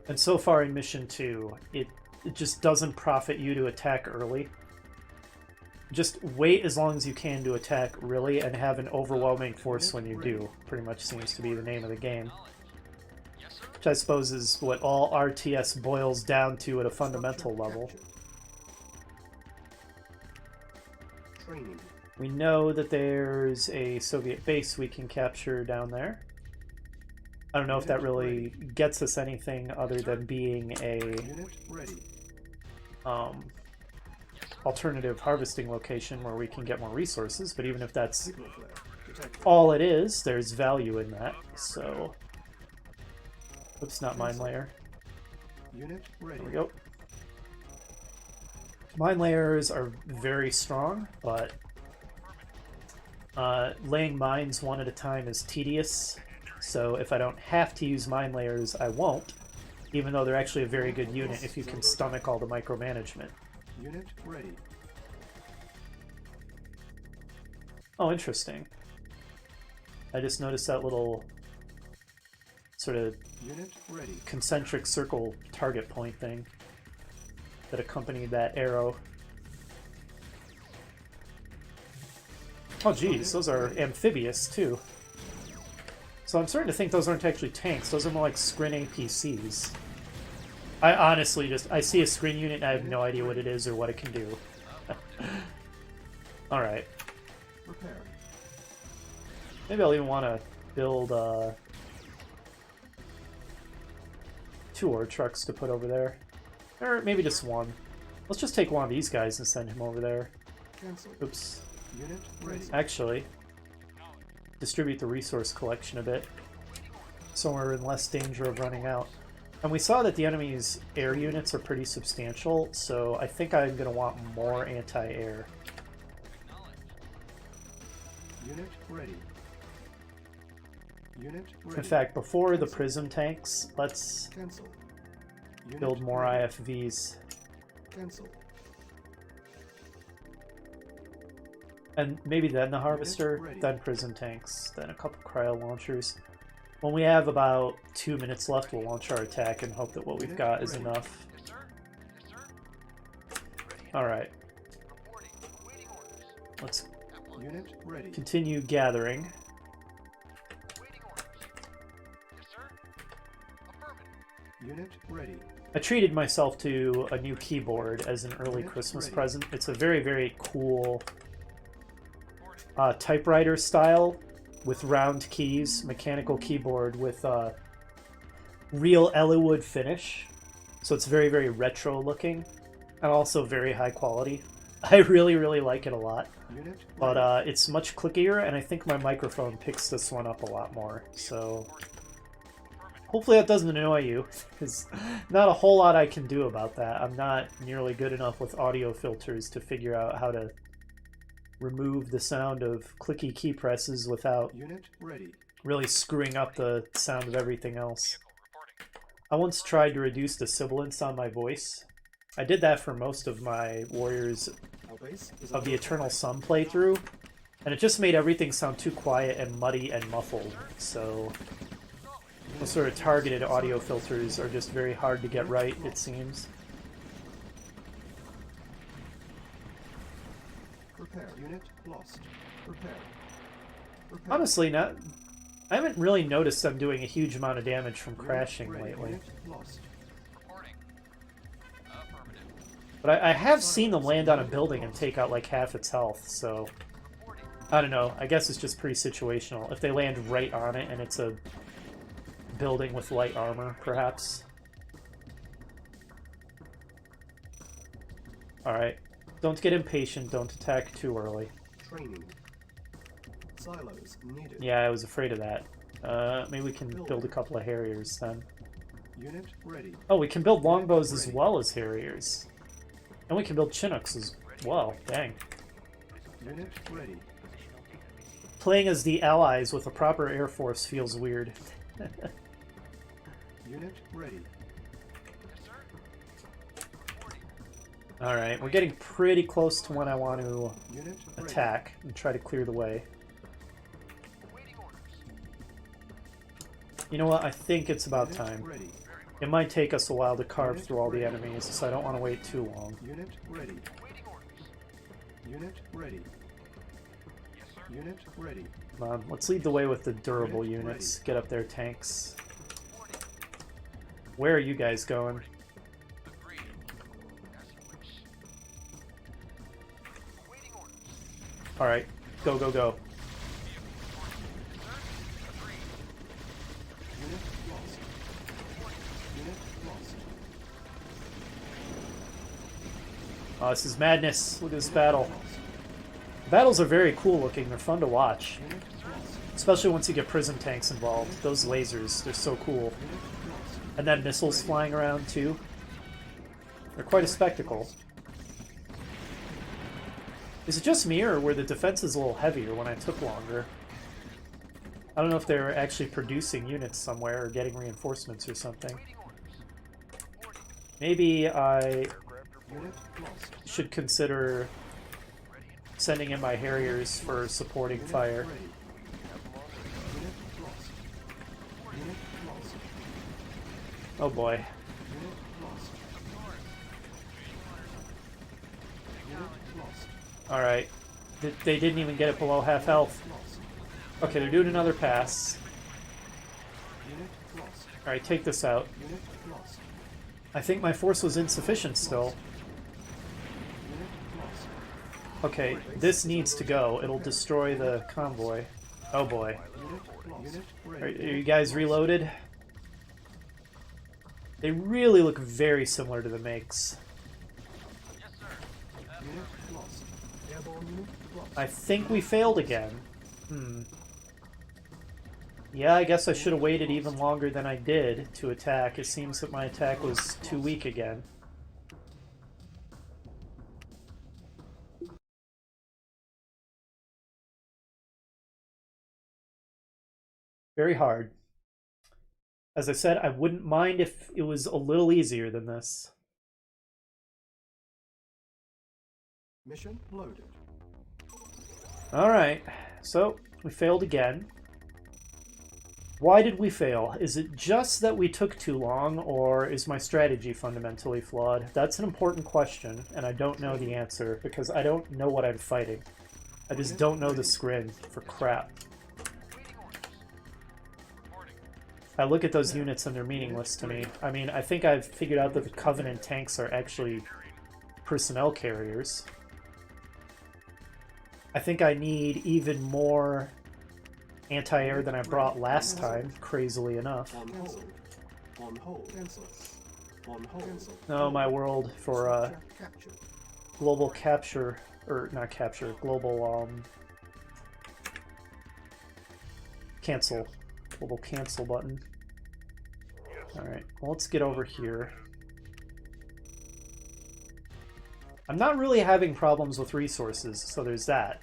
[SPEAKER 1] and so far in Mission 2, it just doesn't profit you to attack early. Just wait as long as you can to attack, really, and have an overwhelming force when you do. Pretty much seems to be the name of the game. Which I suppose is what all RTS boils down to at a fundamental level.
[SPEAKER 2] Training.
[SPEAKER 1] We know that there's a Soviet base we can capture down there. I don't know if that really gets us anything other than being a
[SPEAKER 2] Unit ready.
[SPEAKER 1] alternative harvesting location where we can get more resources, but even if that's
[SPEAKER 2] Signal flare. Detected.
[SPEAKER 1] all it is, there's value in that, so... Oops, not mine layer.
[SPEAKER 2] Unit ready.
[SPEAKER 1] There we go. Mine layers are very strong, but laying mines one at a time is tedious, so if I don't have to use mine layers, I won't, even though they're actually a very good unit if you can stomach all the micromanagement.
[SPEAKER 2] Unit ready.
[SPEAKER 1] Oh, interesting. I just noticed that little sort of
[SPEAKER 2] Unit ready.
[SPEAKER 1] concentric circle target point thing that accompanied that arrow. Oh geez, those are amphibious too. So I'm starting to think those aren't actually tanks, those are more like Scrin APCs. I honestly I see a Scrin unit and I have no idea what it is or what it can do. Alright.
[SPEAKER 2] Repair.
[SPEAKER 1] Maybe I'll even want to build 2 ore trucks to put over there. Or maybe just 1. Let's just take one of these guys and send him over there.
[SPEAKER 2] Cancel.
[SPEAKER 1] Oops.
[SPEAKER 2] Unit ready.
[SPEAKER 1] Actually, distribute the resource collection a bit so we're in less danger of running out. And we saw that the enemy's air units are pretty substantial, so I think I'm going to want more anti-air.
[SPEAKER 2] Unit ready. Unit ready.
[SPEAKER 1] In fact, before the prism tanks, let's
[SPEAKER 2] Cancel. Unit
[SPEAKER 1] build more
[SPEAKER 2] ready.
[SPEAKER 1] IFVs.
[SPEAKER 2] Cancel.
[SPEAKER 1] And maybe then the harvester,
[SPEAKER 2] ready.
[SPEAKER 1] then prism tanks, then a couple cryo launchers. When we have about 2 minutes left, we'll launch our attack and hope that what we've
[SPEAKER 2] Unit
[SPEAKER 1] got is
[SPEAKER 2] ready.
[SPEAKER 1] enough.
[SPEAKER 3] Yes, sir. Yes, sir. Ready.
[SPEAKER 1] Alright,
[SPEAKER 3] Reporting. Waiting orders.
[SPEAKER 1] let's
[SPEAKER 3] At once.
[SPEAKER 2] Unit ready.
[SPEAKER 1] continue gathering.
[SPEAKER 3] Waiting orders. Yes, sir. Affirmative.
[SPEAKER 2] Unit ready.
[SPEAKER 1] I treated myself to a new keyboard as an early
[SPEAKER 2] Unit
[SPEAKER 1] Christmas
[SPEAKER 2] ready.
[SPEAKER 1] present. It's a very, very cool
[SPEAKER 3] Reporting.
[SPEAKER 1] typewriter style with round keys, mechanical keyboard with real Eliwood finish. So it's very, very retro looking and also very high quality. I really, really like it a lot.
[SPEAKER 2] Unit
[SPEAKER 1] But
[SPEAKER 2] ready.
[SPEAKER 1] it's much clickier, and I think my microphone picks this one up a lot more. So
[SPEAKER 3] Affirmative.
[SPEAKER 1] Hopefully that doesn't annoy you. There's not a whole lot I can do about that. I'm not nearly good enough with audio filters to figure out how to remove the sound of clicky key presses without
[SPEAKER 2] Unit ready.
[SPEAKER 1] really screwing up the sound of everything else.
[SPEAKER 3] Vehicle reporting.
[SPEAKER 1] I once tried to reduce the sibilance on my voice. I did that for most of my Warriors
[SPEAKER 2] Our base is
[SPEAKER 1] of the
[SPEAKER 2] under
[SPEAKER 1] Eternal
[SPEAKER 2] attack.
[SPEAKER 1] Sun playthrough, and it just made everything sound too quiet and muddy and muffled, so those sort of targeted audio filters are just very hard to get right, it seems.
[SPEAKER 2] Repair. Unit lost. Repair. Repair.
[SPEAKER 1] Honestly, I haven't really noticed them doing a huge amount of damage from
[SPEAKER 2] Unit
[SPEAKER 1] crashing
[SPEAKER 2] ready.
[SPEAKER 1] lately.
[SPEAKER 2] Unit lost.
[SPEAKER 3] Reporting. Affirmative.
[SPEAKER 1] But I have seen them land on a building and take out like half its health, so
[SPEAKER 3] Reporting.
[SPEAKER 1] I don't know. I guess it's just pretty situational. If they land right on it and it's a building with light armor, perhaps. Alright. Don't get impatient. Don't attack too early.
[SPEAKER 2] Training. Silos needed.
[SPEAKER 1] Yeah, I was afraid of that. Maybe we can build a couple of Harriers then.
[SPEAKER 2] Unit ready.
[SPEAKER 1] Oh, we can build longbows as well as Harriers. And we can build Chinooks as well. Dang.
[SPEAKER 2] Unit ready.
[SPEAKER 1] Playing as the Allies with a proper Air Force feels weird.
[SPEAKER 2] Unit ready.
[SPEAKER 3] Yes, sir. Reporting.
[SPEAKER 1] Alright, we're getting pretty close to when I want to
[SPEAKER 2] Unit ready.
[SPEAKER 1] attack and try to clear the way.
[SPEAKER 3] Awaiting orders.
[SPEAKER 1] You know what? I think it's about
[SPEAKER 2] Unit
[SPEAKER 1] time.
[SPEAKER 2] ready.
[SPEAKER 3] Very well.
[SPEAKER 1] It might take us a while to carve through all the enemies, so I don't want to wait too long.
[SPEAKER 2] Unit ready.
[SPEAKER 3] Awaiting orders.
[SPEAKER 2] Unit ready.
[SPEAKER 3] Yes, sir.
[SPEAKER 2] Unit ready.
[SPEAKER 1] Come on, let's lead the way with the durable
[SPEAKER 2] Unit
[SPEAKER 1] units.
[SPEAKER 2] ready.
[SPEAKER 1] Get up there, tanks.
[SPEAKER 3] Reporting.
[SPEAKER 1] Where are you guys going?
[SPEAKER 3] Agreed. As you wish. Awaiting orders.
[SPEAKER 1] Alright, go, go, go.
[SPEAKER 3] Vehicle reporting. Yes, sir. Agreed.
[SPEAKER 2] Unit lost. Unit lost.
[SPEAKER 1] Oh, this is madness. Look at this battle.
[SPEAKER 2] Lost.
[SPEAKER 1] Battles are very cool looking. They're fun to watch.
[SPEAKER 2] Unit lost.
[SPEAKER 1] Especially once you get prison tanks involved. Those lasers, they're so cool.
[SPEAKER 2] Unit lost.
[SPEAKER 1] And then missiles flying around, too. They're quite a spectacle. Is it just me, or were the defenses a little heavier when I took longer? I don't know if they're actually producing units somewhere or getting reinforcements or something.
[SPEAKER 3] Awaiting orders. Reporting.
[SPEAKER 1] Maybe I
[SPEAKER 3] Aircraft reporting.
[SPEAKER 2] Unit lost.
[SPEAKER 1] should consider
[SPEAKER 3] Ready and
[SPEAKER 1] sending in my Harriers for supporting
[SPEAKER 2] Unit
[SPEAKER 1] fire.
[SPEAKER 2] ready. Unit lost. Unit lost.
[SPEAKER 1] Oh boy.
[SPEAKER 2] Unit lost. Unit lost.
[SPEAKER 1] Alright. They didn't even get it below half health.
[SPEAKER 2] Lost.
[SPEAKER 1] Okay, they're doing another pass.
[SPEAKER 2] Unit lost.
[SPEAKER 1] Alright, take this out.
[SPEAKER 2] Unit lost.
[SPEAKER 1] I think my force was insufficient still.
[SPEAKER 2] Unit lost.
[SPEAKER 1] Okay, this needs to go. It'll destroy the convoy. Oh boy.
[SPEAKER 2] Unit lost. Unit
[SPEAKER 1] Are
[SPEAKER 2] ready.
[SPEAKER 1] you guys reloaded? They really look very similar to the MiGs.
[SPEAKER 3] Yes, sir.
[SPEAKER 2] Unit lost. Airborne unit lost.
[SPEAKER 1] I think we failed again. Yeah, I guess I should have waited even longer than I did to attack. It seems that my attack was too weak again. Very hard. As I said, I wouldn't mind if it was a little easier than this.
[SPEAKER 2] Mission loaded.
[SPEAKER 1] Alright, so we failed again. Why did we fail? Is it just that we took too long, or is my strategy fundamentally flawed? That's an important question, and I don't know the answer, because I don't know what I'm fighting. I just don't know the scrim for crap.
[SPEAKER 3] Awaiting orders. Reporting.
[SPEAKER 1] I look at those units and they're meaningless to me. I mean, I think I've figured out that the Covenant tanks are actually personnel carriers. I think I need even more anti-air than I brought last time, crazily enough.
[SPEAKER 2] On hold. On hold. Cancel. On hold. Cancel.
[SPEAKER 1] Oh, my world for
[SPEAKER 2] Capture.
[SPEAKER 1] global capture, or not capture, global cancel. Global cancel button. Alright, well, let's get over here. I'm not really having problems with resources, so there's that.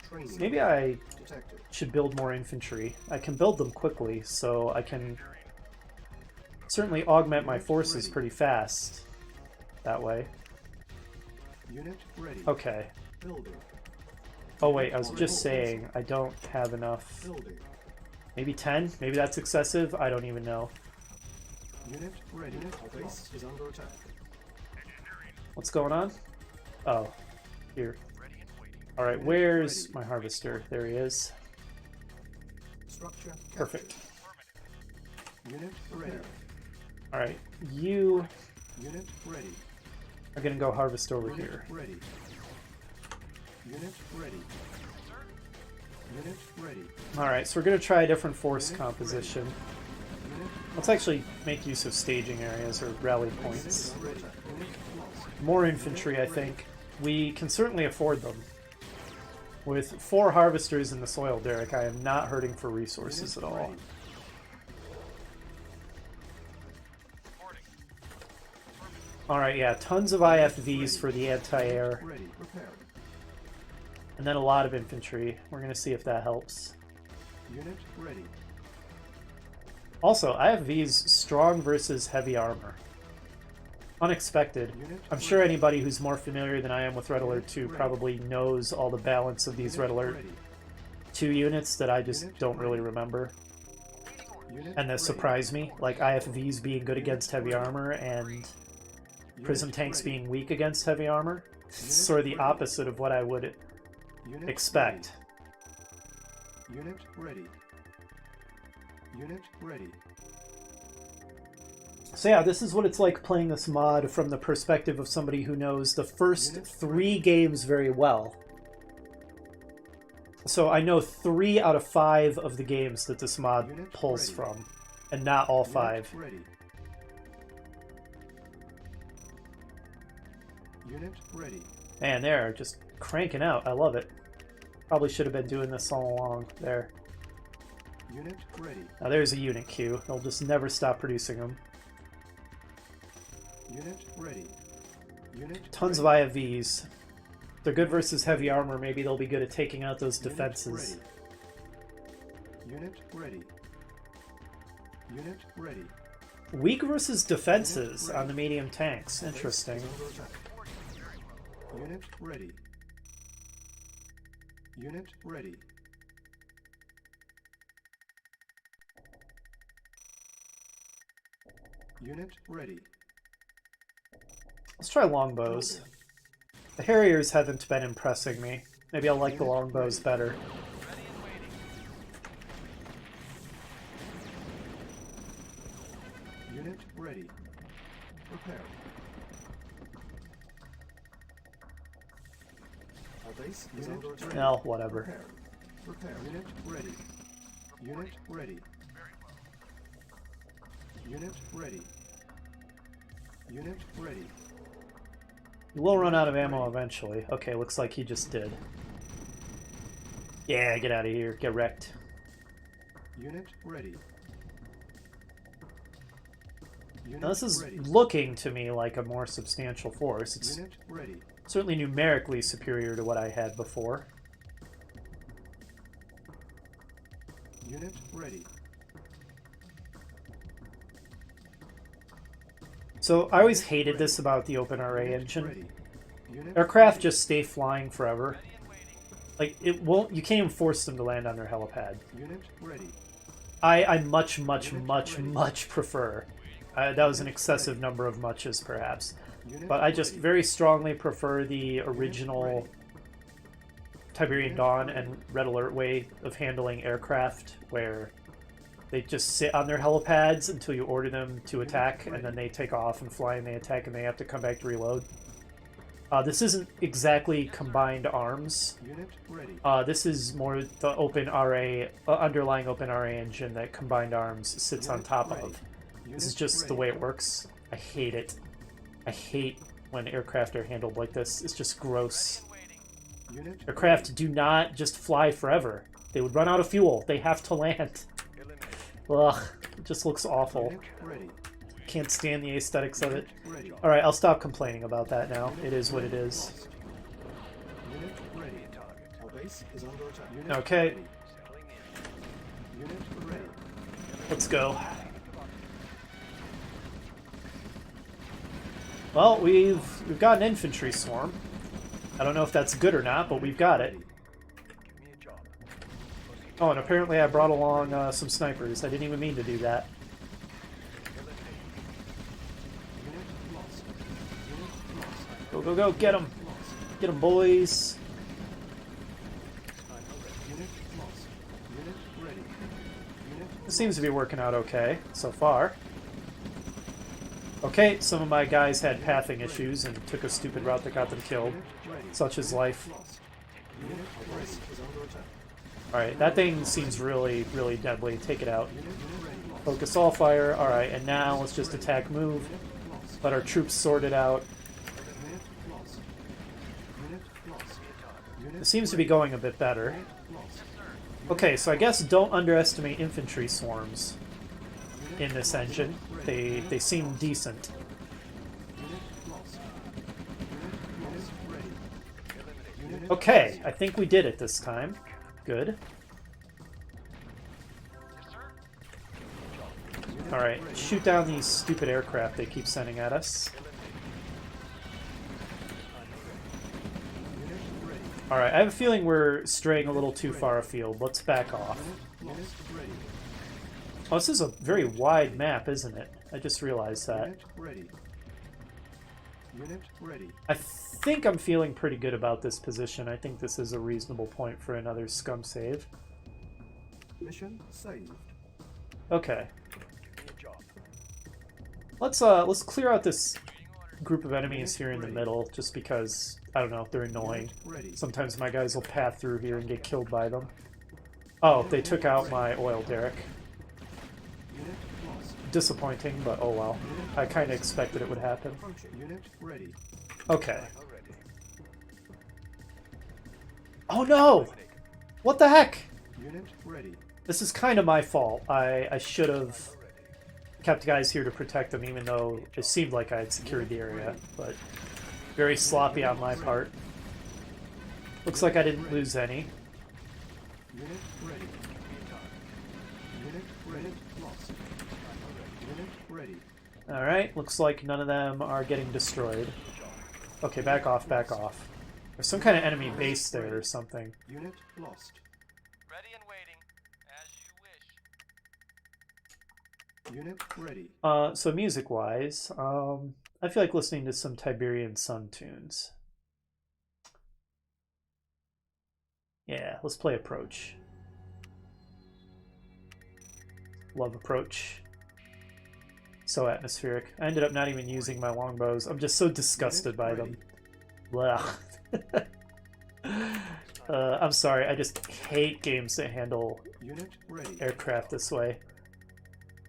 [SPEAKER 2] Training.
[SPEAKER 1] Maybe I
[SPEAKER 2] Detected.
[SPEAKER 1] should build more infantry. I can build them quickly, so I can certainly augment my forces pretty fast that way.
[SPEAKER 2] Unit ready.
[SPEAKER 1] Okay.
[SPEAKER 2] Building.
[SPEAKER 1] Oh wait, I was just saying I don't have enough.
[SPEAKER 2] Building.
[SPEAKER 1] Maybe 10? Maybe that's excessive? I don't even know.
[SPEAKER 2] Unit ready. Our base is under attack.
[SPEAKER 1] What's going on? Oh, here.
[SPEAKER 3] Ready and waiting.
[SPEAKER 1] Alright, where's my harvester? There he is.
[SPEAKER 2] Structure captured.
[SPEAKER 1] Perfect.
[SPEAKER 2] Unit ready.
[SPEAKER 1] Alright, you
[SPEAKER 2] Unit ready.
[SPEAKER 1] are gonna go harvest over
[SPEAKER 2] Unit
[SPEAKER 1] here.
[SPEAKER 2] ready. Unit ready. Unit ready.
[SPEAKER 1] Alright, so we're gonna try a different force composition.
[SPEAKER 2] Unit
[SPEAKER 1] Let's actually make use of staging areas or rally
[SPEAKER 2] base
[SPEAKER 1] points.
[SPEAKER 2] is under attack. Unit lost.
[SPEAKER 1] More infantry, I think. We can certainly afford them. With 4 harvesters in the soil, Derek, I am not hurting for resources at
[SPEAKER 2] Unit
[SPEAKER 1] all.
[SPEAKER 2] ready.
[SPEAKER 3] Reporting.
[SPEAKER 1] Alright, yeah, tons of IFVs for the anti-air,
[SPEAKER 2] Ready. Prepared.
[SPEAKER 1] and then a lot of infantry. We're going to see if that helps.
[SPEAKER 2] Unit ready.
[SPEAKER 1] Also, IFVs strong versus heavy armor. Unexpected.
[SPEAKER 2] Unit
[SPEAKER 1] I'm sure
[SPEAKER 2] ready.
[SPEAKER 1] anybody who's more familiar than I am with Red Alert 2 probably knows all the balance of these
[SPEAKER 2] Unit
[SPEAKER 1] Red Alert
[SPEAKER 2] ready.
[SPEAKER 1] 2 units that I just
[SPEAKER 2] Unit
[SPEAKER 1] don't really
[SPEAKER 2] ready.
[SPEAKER 1] remember.
[SPEAKER 2] Unit
[SPEAKER 1] And that
[SPEAKER 2] ready.
[SPEAKER 1] surprised me, like IFVs being good
[SPEAKER 2] Unit
[SPEAKER 1] against heavy
[SPEAKER 2] ready.
[SPEAKER 1] armor and
[SPEAKER 2] Unit
[SPEAKER 1] prism tanks
[SPEAKER 2] ready.
[SPEAKER 1] being weak against heavy armor. It's
[SPEAKER 2] Unit
[SPEAKER 1] sort of the
[SPEAKER 2] ready.
[SPEAKER 1] opposite of what I would
[SPEAKER 2] Unit
[SPEAKER 1] expect.
[SPEAKER 2] ready. Unit ready. Unit ready.
[SPEAKER 1] So yeah, this is what it's like playing this mod from the perspective of somebody who knows the first
[SPEAKER 2] Unit
[SPEAKER 1] 3 games very well. So I know 3 out of 5 of the games that this mod
[SPEAKER 2] Unit
[SPEAKER 1] pulls
[SPEAKER 2] ready.
[SPEAKER 1] from, and not all
[SPEAKER 2] Unit
[SPEAKER 1] 5.
[SPEAKER 2] ready. Unit ready.
[SPEAKER 1] Man, they're just cranking out. I love it. Probably should have been doing this all along. There.
[SPEAKER 2] Unit ready.
[SPEAKER 1] Now there's a unit queue. They'll just never stop producing them.
[SPEAKER 2] Unit ready. Unit
[SPEAKER 1] Tons
[SPEAKER 2] ready.
[SPEAKER 1] of IFVs. They're good versus heavy armor. Maybe they'll be good at taking out those
[SPEAKER 2] Unit
[SPEAKER 1] defenses.
[SPEAKER 2] ready. Unit ready. Unit ready.
[SPEAKER 1] Weak versus defenses
[SPEAKER 2] ready.
[SPEAKER 1] on the medium tanks.
[SPEAKER 2] Base
[SPEAKER 1] Interesting.
[SPEAKER 2] is under attack. Unit ready. Unit ready. Unit ready.
[SPEAKER 1] Let's try longbows. The Harriers haven't been impressing me. Maybe I'll like the longbows better.
[SPEAKER 3] Ready and waiting.
[SPEAKER 2] Unit ready. Prepared. Our base is under attack.
[SPEAKER 1] No, whatever.
[SPEAKER 2] Prepared. Prepared. Unit ready. Unit ready. Unit ready. Unit ready.
[SPEAKER 1] You will run out of ammo eventually. Okay, looks like he just did. Yeah, get out of here. Get wrecked.
[SPEAKER 2] Unit ready. Unit
[SPEAKER 1] Now, this is
[SPEAKER 2] ready.
[SPEAKER 1] looking to me like a more substantial force. It's
[SPEAKER 2] Unit ready.
[SPEAKER 1] certainly numerically superior to what I had before.
[SPEAKER 2] Unit ready.
[SPEAKER 1] So I always hated this about the OpenRA
[SPEAKER 2] Unit
[SPEAKER 1] engine.
[SPEAKER 2] ready. Unit
[SPEAKER 1] Aircraft
[SPEAKER 2] ready.
[SPEAKER 1] just stay flying forever. Like, it won't, you can't even force them to land on their helipad.
[SPEAKER 2] Unit ready.
[SPEAKER 1] I much
[SPEAKER 2] Unit
[SPEAKER 1] prefer. That was an excessive number of muches, perhaps.
[SPEAKER 2] Unit
[SPEAKER 1] But I just
[SPEAKER 2] ready.
[SPEAKER 1] very strongly prefer the original
[SPEAKER 2] ready.
[SPEAKER 1] Tiberian
[SPEAKER 2] Unit
[SPEAKER 1] Dawn
[SPEAKER 2] ready.
[SPEAKER 1] and Red Alert way of handling aircraft, where they just sit on their helipads until you order them to
[SPEAKER 2] Unit
[SPEAKER 1] attack, and
[SPEAKER 2] ready.
[SPEAKER 1] then they take off and fly and they attack and they have to come back to reload. This isn't exactly combined arms.
[SPEAKER 2] Unit ready.
[SPEAKER 1] This is more the OpenRA, underlying OpenRA engine that Combined Arms sits on
[SPEAKER 2] Unit
[SPEAKER 1] top
[SPEAKER 2] ready.
[SPEAKER 1] of.
[SPEAKER 2] Unit
[SPEAKER 1] This is just the
[SPEAKER 2] ready.
[SPEAKER 1] way it works. I hate it. I hate when aircraft are handled like this. It's just gross.
[SPEAKER 3] Waiting.
[SPEAKER 2] Unit
[SPEAKER 1] Aircraft
[SPEAKER 2] ready.
[SPEAKER 1] do not just fly forever. They would run out of fuel. They have to land.
[SPEAKER 3] Eliminated.
[SPEAKER 1] Ugh, just looks awful.
[SPEAKER 2] Unit ready.
[SPEAKER 1] Can't stand the aesthetics of it.
[SPEAKER 2] Ready.
[SPEAKER 1] Alright, I'll stop complaining about that now. It is what it is.
[SPEAKER 2] Lost. Unit ready. Our base is under attack. Unit
[SPEAKER 1] Okay.
[SPEAKER 2] ready. Unit ready.
[SPEAKER 1] Let's go. Well, we've got an infantry swarm. I don't know if that's good or not, but we've got it. Oh, and apparently I brought along some snipers. I didn't even mean to do that.
[SPEAKER 2] Unit lost. Unit lost.
[SPEAKER 1] Go, go, go, get them!
[SPEAKER 2] Lost.
[SPEAKER 1] Get them, boys!
[SPEAKER 2] Unit lost. Unit ready. Unit
[SPEAKER 1] It seems to be working out okay so far. Okay, some of my guys had pathing issues and took a stupid route that got them killed.
[SPEAKER 2] ready.
[SPEAKER 1] Such is life.
[SPEAKER 2] Lost. Unit base is under attack.
[SPEAKER 1] Alright, that thing seems really, really deadly. Take it out.
[SPEAKER 2] Unit ready. Lost.
[SPEAKER 1] Focus all fire. Alright, and now let's just attack move.
[SPEAKER 2] Lost.
[SPEAKER 1] Let our troops sort it out.
[SPEAKER 2] Unit lost. Unit lost. Unit
[SPEAKER 1] It seems to be going a bit better.
[SPEAKER 2] lost.
[SPEAKER 1] Okay, so I guess don't underestimate infantry swarms in this engine. They seem decent.
[SPEAKER 2] Unit lost. Unit ready. Unit
[SPEAKER 1] Okay, I think we did it this time. Good. Alright, shoot down these stupid aircraft they keep sending at us.
[SPEAKER 2] Unit ready.
[SPEAKER 1] Alright, I have a feeling we're straying a little too far afield. Let's back off.
[SPEAKER 2] Unit ready.
[SPEAKER 1] Oh, this is a very wide map, isn't it? I just realized that.
[SPEAKER 2] Unit ready. Unit ready.
[SPEAKER 1] I think I'm feeling pretty good about this position. I think this is a reasonable point for another scum save.
[SPEAKER 2] Mission saved.
[SPEAKER 1] Okay. Let's clear out this group of enemies here in the middle, just because, I don't know, they're annoying.
[SPEAKER 2] Ready.
[SPEAKER 1] Sometimes my guys will path through here and get killed by them. Oh, they took out my oil derrick.
[SPEAKER 2] Unit lost.
[SPEAKER 1] Disappointing, but oh well. I kind of expected it would happen.
[SPEAKER 2] Approaching. Unit ready.
[SPEAKER 1] Okay. Oh no! What the heck?
[SPEAKER 2] Unit ready.
[SPEAKER 1] This is kind of my fault. I should have kept guys here to protect them, even though it seemed like I had secured the area. But very sloppy on my part. Looks like I didn't lose any.
[SPEAKER 2] Unit ready. Unit ready. Lost. Unit ready.
[SPEAKER 1] Alright, looks like none of them are getting destroyed. Okay, back off, back off. There's some kind of enemy base there or something.
[SPEAKER 2] Unit lost.
[SPEAKER 3] Ready and waiting, as you wish.
[SPEAKER 2] Unit ready.
[SPEAKER 1] So music-wise, I feel like listening to some Tiberian Sun tunes. Yeah, let's play Approach. Love Approach. So atmospheric. I ended up not even using my longbows. I'm just so disgusted by them. Blah. I'm sorry, I just hate games that handle
[SPEAKER 2] Unit ready.
[SPEAKER 1] aircraft this way.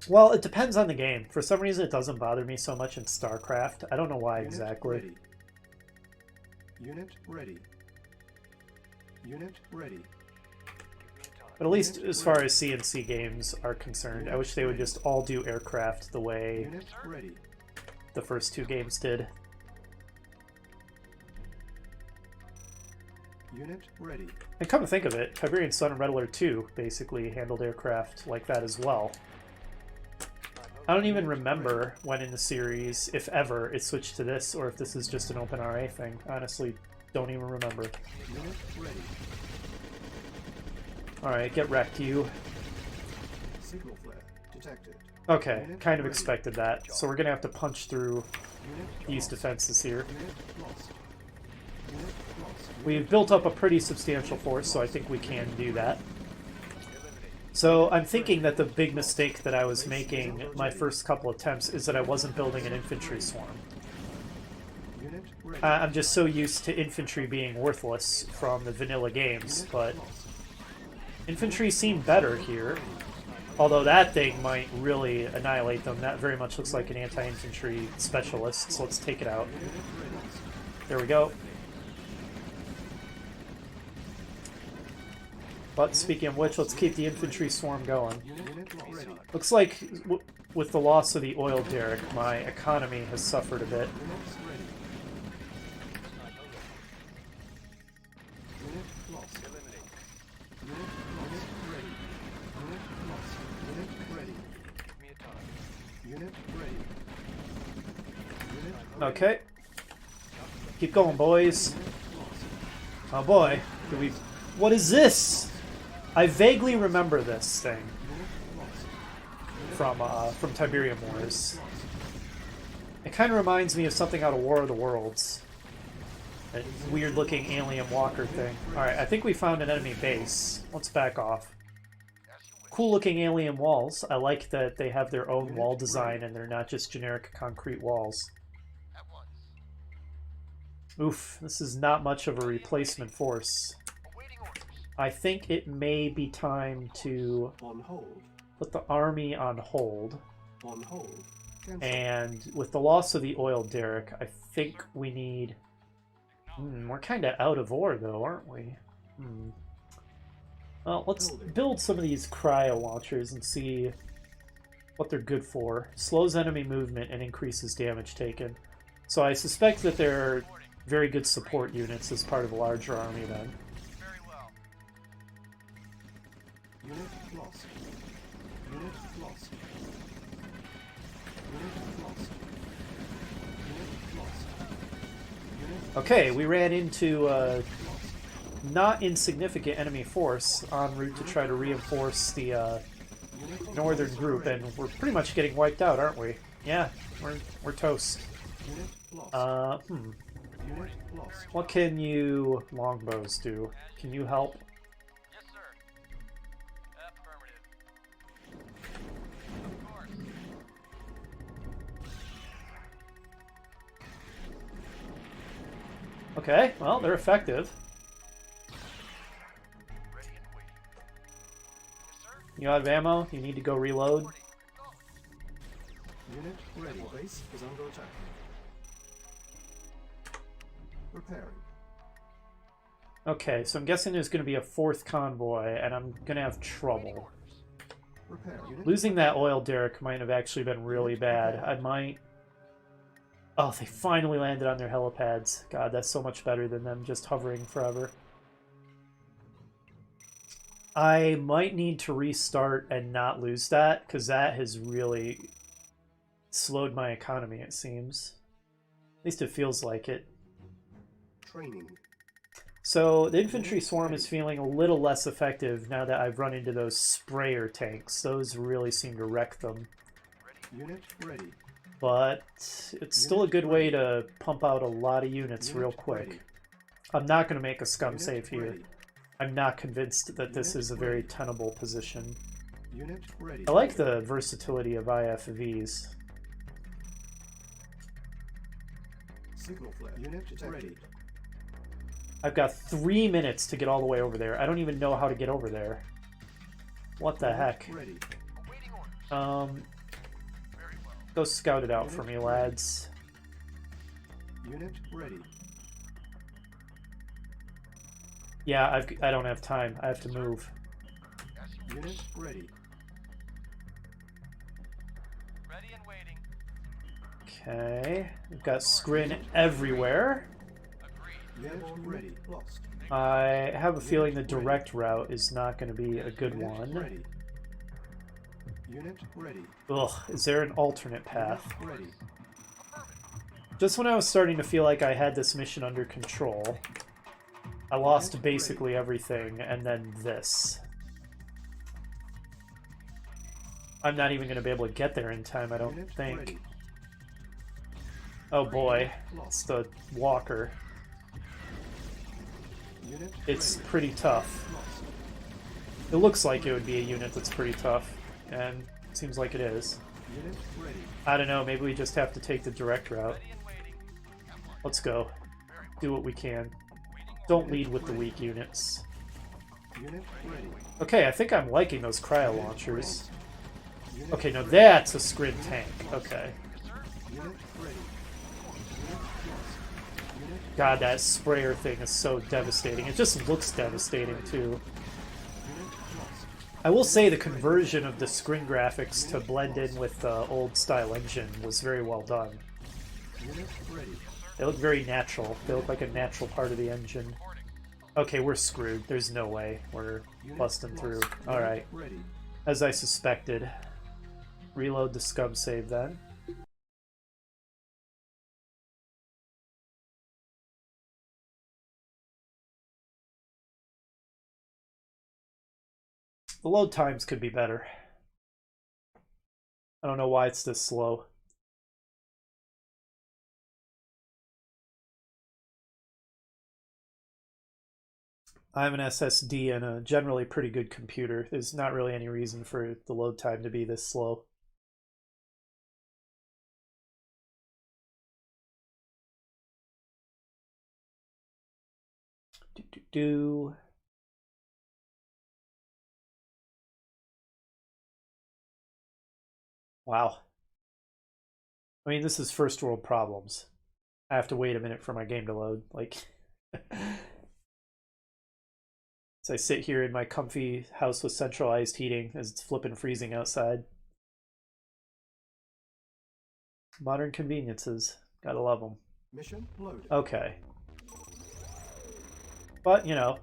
[SPEAKER 1] Well, it depends on the game. For some reason, it doesn't bother me so much in StarCraft. I don't know why
[SPEAKER 2] Unit
[SPEAKER 1] exactly.
[SPEAKER 2] Ready. Unit ready. Unit ready.
[SPEAKER 1] But at least as far as CNC games are concerned, I wish they would just all do aircraft the way
[SPEAKER 2] Unit ready.
[SPEAKER 1] the first two games did.
[SPEAKER 2] Unit ready.
[SPEAKER 1] And come to think of it, Tiberian Sun and Red Alert 2 basically handled aircraft like that as well. I don't even remember when in the series, if ever, it switched to this, or if this is just an OpenRA thing. Honestly, don't even remember.
[SPEAKER 2] Unit ready.
[SPEAKER 1] Alright, get wrecked, you.
[SPEAKER 2] Signal flare detected.
[SPEAKER 1] Okay, kind of expected that. So we're gonna have to punch through
[SPEAKER 2] Unit
[SPEAKER 1] these
[SPEAKER 2] lost.
[SPEAKER 1] defenses here.
[SPEAKER 2] Unit lost. Unit lost.
[SPEAKER 1] We've built up a pretty substantial force, so I think we can do that. So I'm thinking that the big mistake that I was making my first couple attempts is that I wasn't building an infantry swarm.
[SPEAKER 2] Unit ready.
[SPEAKER 1] I'm just so used to infantry being worthless from the vanilla games, but infantry seem better here. Although that thing might really annihilate them. That very much looks like an anti-infantry specialist, so let's take it out. There we go. But speaking of which, let's keep the infantry swarm going.
[SPEAKER 2] Unit ready.
[SPEAKER 1] Looks like with the loss of the oil derrick, my economy has suffered a bit.
[SPEAKER 2] Units ready. Unit lost.
[SPEAKER 3] Eliminate.
[SPEAKER 2] Unit ready. Unit lost. Unit ready.
[SPEAKER 3] Give me a time.
[SPEAKER 2] Unit ready. Unit
[SPEAKER 1] Okay. Keep going, boys.
[SPEAKER 2] lost.
[SPEAKER 1] Oh boy. Do we... What is this? I vaguely remember this thing
[SPEAKER 2] Unit lost.
[SPEAKER 1] from Tiberium Wars. It kind of reminds me of something out of War of the Worlds. That weird-looking alien walker thing. Alright, I think we found an enemy base. Let's back off. Cool-looking alien walls. I like that they have their own wall design and they're not just generic concrete walls.
[SPEAKER 3] At once.
[SPEAKER 1] Oof, this is not much of a replacement force.
[SPEAKER 3] Awaiting orders.
[SPEAKER 1] I think it may be time to
[SPEAKER 2] On hold.
[SPEAKER 1] put the army on hold.
[SPEAKER 2] On hold. Cancel.
[SPEAKER 1] And with the loss of the oil derrick, I think we need... we're kind of out of ore, though, aren't we? Well, let's build some of these cryo launchers and see what they're good for. Slows enemy movement and increases damage taken. So I suspect that they're very good support units as part of a larger army, then.
[SPEAKER 3] Very well.
[SPEAKER 2] Unit lost. Unit lost. Unit lost. Unit lost. Unit
[SPEAKER 1] Okay, we ran into
[SPEAKER 2] lost.
[SPEAKER 1] not insignificant enemy force en route to try to reinforce the
[SPEAKER 2] Unit
[SPEAKER 1] northern group, and we're pretty much getting wiped out, aren't we? Yeah, we're toast.
[SPEAKER 2] Unit lost.
[SPEAKER 1] Unit
[SPEAKER 2] Unit lost.
[SPEAKER 1] What can you longbows do? Can you help?
[SPEAKER 3] Yes, sir. Affirmative. Of course.
[SPEAKER 1] Okay, well, they're effective.
[SPEAKER 3] Ready and waiting. Yes, sir.
[SPEAKER 1] You out of ammo? You need to go reload?
[SPEAKER 3] Reporting. Go.
[SPEAKER 2] Unit ready. Base is under attack. Repairing.
[SPEAKER 1] Okay, so I'm guessing there's going to be a fourth convoy, and I'm going to have trouble.
[SPEAKER 2] Repair. Unit
[SPEAKER 1] Losing that oil derrick might have actually been really bad. I might... Oh, they finally landed on their helipads. God, that's so much better than them just hovering forever. I might need to restart and not lose that, because that has really slowed my economy, it seems. At least it feels like it.
[SPEAKER 2] training.
[SPEAKER 1] So the infantry swarm is feeling a little less effective now that I've run into those sprayer tanks. Those really seem to wreck them.
[SPEAKER 2] Unit ready.
[SPEAKER 1] But it's still a good way to pump out a lot of units real quick. I'm not going to make a scum save here. I'm not convinced that this is a very tenable position.
[SPEAKER 2] Unit ready.
[SPEAKER 1] I like the versatility of IFVs.
[SPEAKER 2] Signal flare. Unit ready.
[SPEAKER 1] I've got 3 minutes to get all the way over there. I don't even know how to get over there. What the heck?
[SPEAKER 2] Ready.
[SPEAKER 3] Awaiting orders. Very well.
[SPEAKER 1] Go scout it out for me, lads.
[SPEAKER 2] Unit ready.
[SPEAKER 1] Yeah, I don't have time. I have to move.
[SPEAKER 3] Yes, you
[SPEAKER 2] Unit
[SPEAKER 3] wish.
[SPEAKER 2] ready.
[SPEAKER 3] Ready and waiting.
[SPEAKER 1] Okay. We've got scrin everywhere.
[SPEAKER 3] Agreed.
[SPEAKER 2] Unit ready. Lost.
[SPEAKER 1] I have a feeling the direct route is not going to be a good
[SPEAKER 2] Unit
[SPEAKER 1] one.
[SPEAKER 2] ready. Unit ready.
[SPEAKER 1] Ugh, is there an alternate path?
[SPEAKER 2] Unit ready.
[SPEAKER 1] Just when I was starting to feel like I had this mission under control, I lost basically everything, and then this. I'm not even going to be able to get there in time, I don't
[SPEAKER 2] Unit
[SPEAKER 1] think.
[SPEAKER 2] ready.
[SPEAKER 1] Oh boy, it's
[SPEAKER 2] Lost.
[SPEAKER 1] the walker.
[SPEAKER 2] Unit
[SPEAKER 1] It's
[SPEAKER 2] ready.
[SPEAKER 1] pretty tough.
[SPEAKER 2] Lost.
[SPEAKER 1] It looks like it would be a unit that's pretty tough, and it seems like it is.
[SPEAKER 2] Unit ready.
[SPEAKER 1] I don't know, maybe we just have to take the direct route.
[SPEAKER 3] Ready and waiting. At once.
[SPEAKER 1] Let's go.
[SPEAKER 3] Very well.
[SPEAKER 1] Do what we can.
[SPEAKER 3] Waiting
[SPEAKER 1] Don't lead with the weak units.
[SPEAKER 2] Unit ready.
[SPEAKER 1] Okay, I think I'm liking those cryo launchers.
[SPEAKER 2] Unit
[SPEAKER 1] Okay, no,
[SPEAKER 2] ready.
[SPEAKER 1] that's a scrin tank. Okay.
[SPEAKER 3] Yes, sir.
[SPEAKER 2] Unit ready. Unit lost. Unit
[SPEAKER 1] God, that sprayer thing is so devastating. It just looks devastating, too.
[SPEAKER 2] unit
[SPEAKER 1] I will say the conversion of the screen graphics to blend in with the old style engine was very well done.
[SPEAKER 2] Unit ready.
[SPEAKER 1] They look very natural. They look like a natural part of the engine. Okay, we're screwed. There's no way we're busting through. Alright.
[SPEAKER 2] Ready.
[SPEAKER 1] As I suspected. Reload the scum save then. The load times could be better. I don't know why it's this slow. I have an SSD and a generally pretty good computer. There's not really any reason for the load time to be this slow. Do. Wow. I mean, this is first world problems. I have to wait a minute for my game to load. Like, as I sit here in my comfy house with centralized heating as it's flipping freezing outside. Modern conveniences. Gotta love them.
[SPEAKER 2] Mission loaded.
[SPEAKER 1] Okay. But, you know,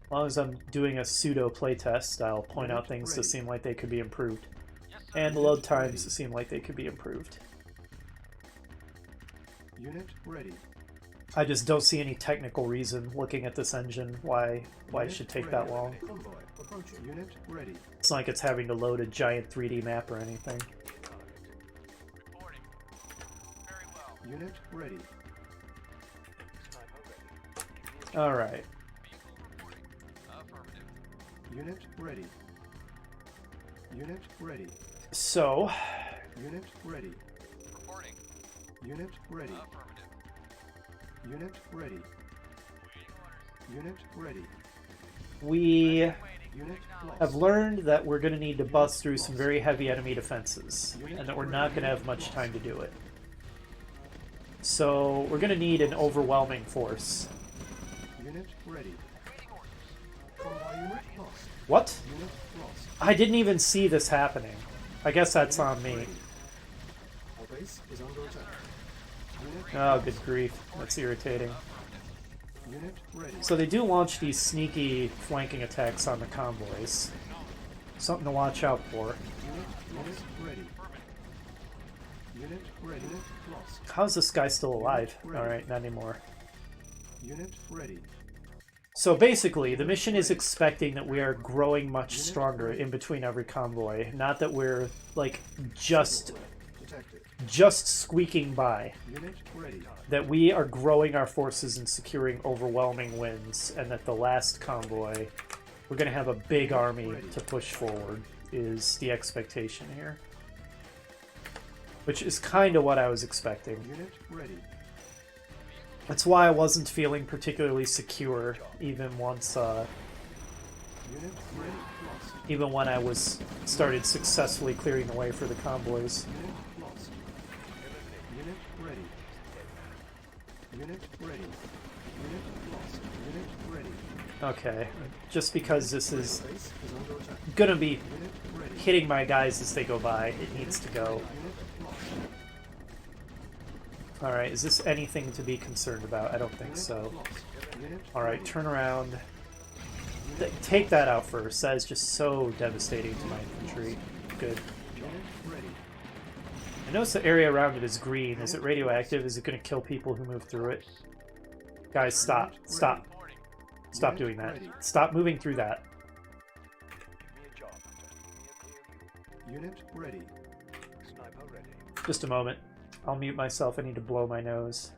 [SPEAKER 1] as long as I'm doing a pseudo playtest, I'll point out things that seem like they could be improved. And the load times seem like they could be improved.
[SPEAKER 2] Unit ready.
[SPEAKER 1] I just don't see any technical reason, looking at this engine, why it should take that long.
[SPEAKER 2] Convoy approaching. Unit ready.
[SPEAKER 1] It's not like it's having to load a giant 3D map or anything.
[SPEAKER 3] Reporting. Very well.
[SPEAKER 2] Unit ready.
[SPEAKER 1] Alright.
[SPEAKER 3] Vehicle reporting. Affirmative.
[SPEAKER 2] Unit ready. Unit ready.
[SPEAKER 1] So,
[SPEAKER 2] Unit ready.
[SPEAKER 3] Reporting.
[SPEAKER 2] Unit ready.
[SPEAKER 3] Affirmative.
[SPEAKER 2] Unit ready.
[SPEAKER 3] Waiting orders.
[SPEAKER 2] Unit ready.
[SPEAKER 1] we
[SPEAKER 3] Waiting.
[SPEAKER 2] Unit
[SPEAKER 1] have
[SPEAKER 2] lost.
[SPEAKER 1] learned that we're going to need to bust through some very heavy enemy defenses, and that we're not going to have much time to do it. So, we're going to need an overwhelming force.
[SPEAKER 2] Unit ready.
[SPEAKER 3] Waiting orders.
[SPEAKER 2] Convoy unit lost.
[SPEAKER 1] What?
[SPEAKER 2] Unit lost.
[SPEAKER 1] I didn't even see this happening. I guess that's on me.
[SPEAKER 2] Our base is under attack. Unit,
[SPEAKER 1] Oh, good grief. That's irritating.
[SPEAKER 2] unit ready.
[SPEAKER 1] So they do launch these sneaky flanking attacks on the convoys. Something to watch out for.
[SPEAKER 2] Unit ready. Unit ready. Unit lost.
[SPEAKER 1] How's this guy still alive? Alright, not anymore.
[SPEAKER 2] Unit ready.
[SPEAKER 1] So basically, the mission is expecting that we are growing much stronger in between every convoy. Not that we're, like, just
[SPEAKER 2] Detected.
[SPEAKER 1] squeaking by.
[SPEAKER 2] Unit ready.
[SPEAKER 1] That we are growing our forces and securing overwhelming wins, and that the last convoy, we're going to have a big army to push forward, is the expectation here. Which is kind of what I was expecting.
[SPEAKER 2] Unit ready.
[SPEAKER 1] That's why I wasn't feeling particularly secure, even once,
[SPEAKER 2] Unit ready. Lost.
[SPEAKER 1] even when I started successfully clearing the way for the convoys.
[SPEAKER 2] Unit lost. Unit ready. Unit ready. Unit lost. Unit ready.
[SPEAKER 1] Okay, just because this is
[SPEAKER 2] Base is under attack.
[SPEAKER 1] gonna be
[SPEAKER 2] Unit ready.
[SPEAKER 1] hitting my guys as they go by, it needs to go.
[SPEAKER 2] Unit lost.
[SPEAKER 1] Alright, is this anything to be concerned about? I don't think so.
[SPEAKER 2] Lost. Unit
[SPEAKER 1] Alright, turn around. Take that out first. That is just so devastating to my infantry. Good.
[SPEAKER 2] Unit ready.
[SPEAKER 1] I notice the area around it is green. Is it radioactive? Is it going to kill people who move through it? Guys, stop. Stop.
[SPEAKER 3] Reporting.
[SPEAKER 1] Stop doing that. Stop moving through that.
[SPEAKER 2] Unit ready.
[SPEAKER 1] Just a moment. I'll mute myself. I need to blow my nose.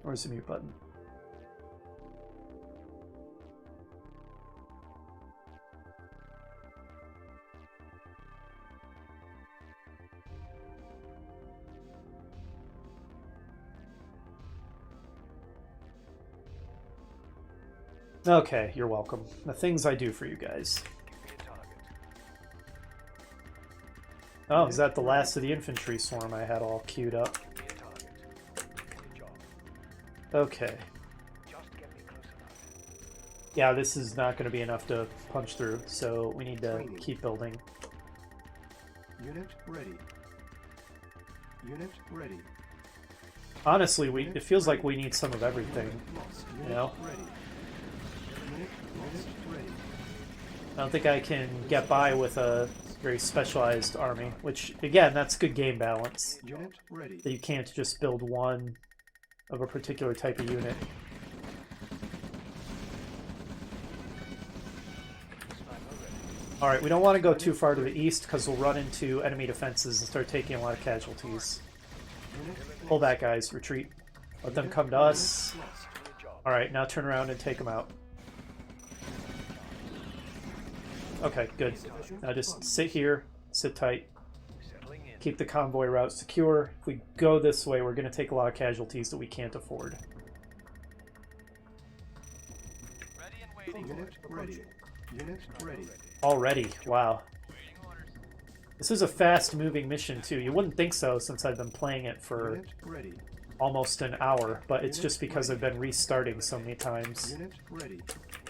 [SPEAKER 1] Where's the mute button? Okay, you're welcome. The things I do for you guys. Oh, is that the last of the infantry swarm I had all queued up? Okay. Yeah, this is not going to be enough to punch through, so we need to keep building.
[SPEAKER 2] Unit ready. Unit ready.
[SPEAKER 1] Honestly, it feels like we need some of everything,
[SPEAKER 2] Lost.
[SPEAKER 1] you
[SPEAKER 2] Unit
[SPEAKER 1] know?
[SPEAKER 2] ready. Unit ready.
[SPEAKER 1] I don't think I can get by with a very specialized army, which, again, that's good game balance.
[SPEAKER 2] Unit ready.
[SPEAKER 1] That you can't just build one of a particular type of unit. Alright, we don't want to go too far to the east because we'll run into enemy defenses and start taking a lot of casualties. Pull back, guys. Retreat. Let them come to us. Alright, now turn around and take them out. Okay, good. Now just sit here, sit tight. Keep the convoy route secure. If we go this way, we're going to take a lot of casualties that we can't afford.
[SPEAKER 3] Ready and waiting.
[SPEAKER 2] Unit ready. Unit ready.
[SPEAKER 1] Already, wow.
[SPEAKER 3] Waiting orders.
[SPEAKER 1] This is a fast-moving mission, too. You wouldn't think so since I've been playing it for
[SPEAKER 2] Unit ready.
[SPEAKER 1] almost an hour, but it's just because I've been restarting so many times.
[SPEAKER 2] Unit ready.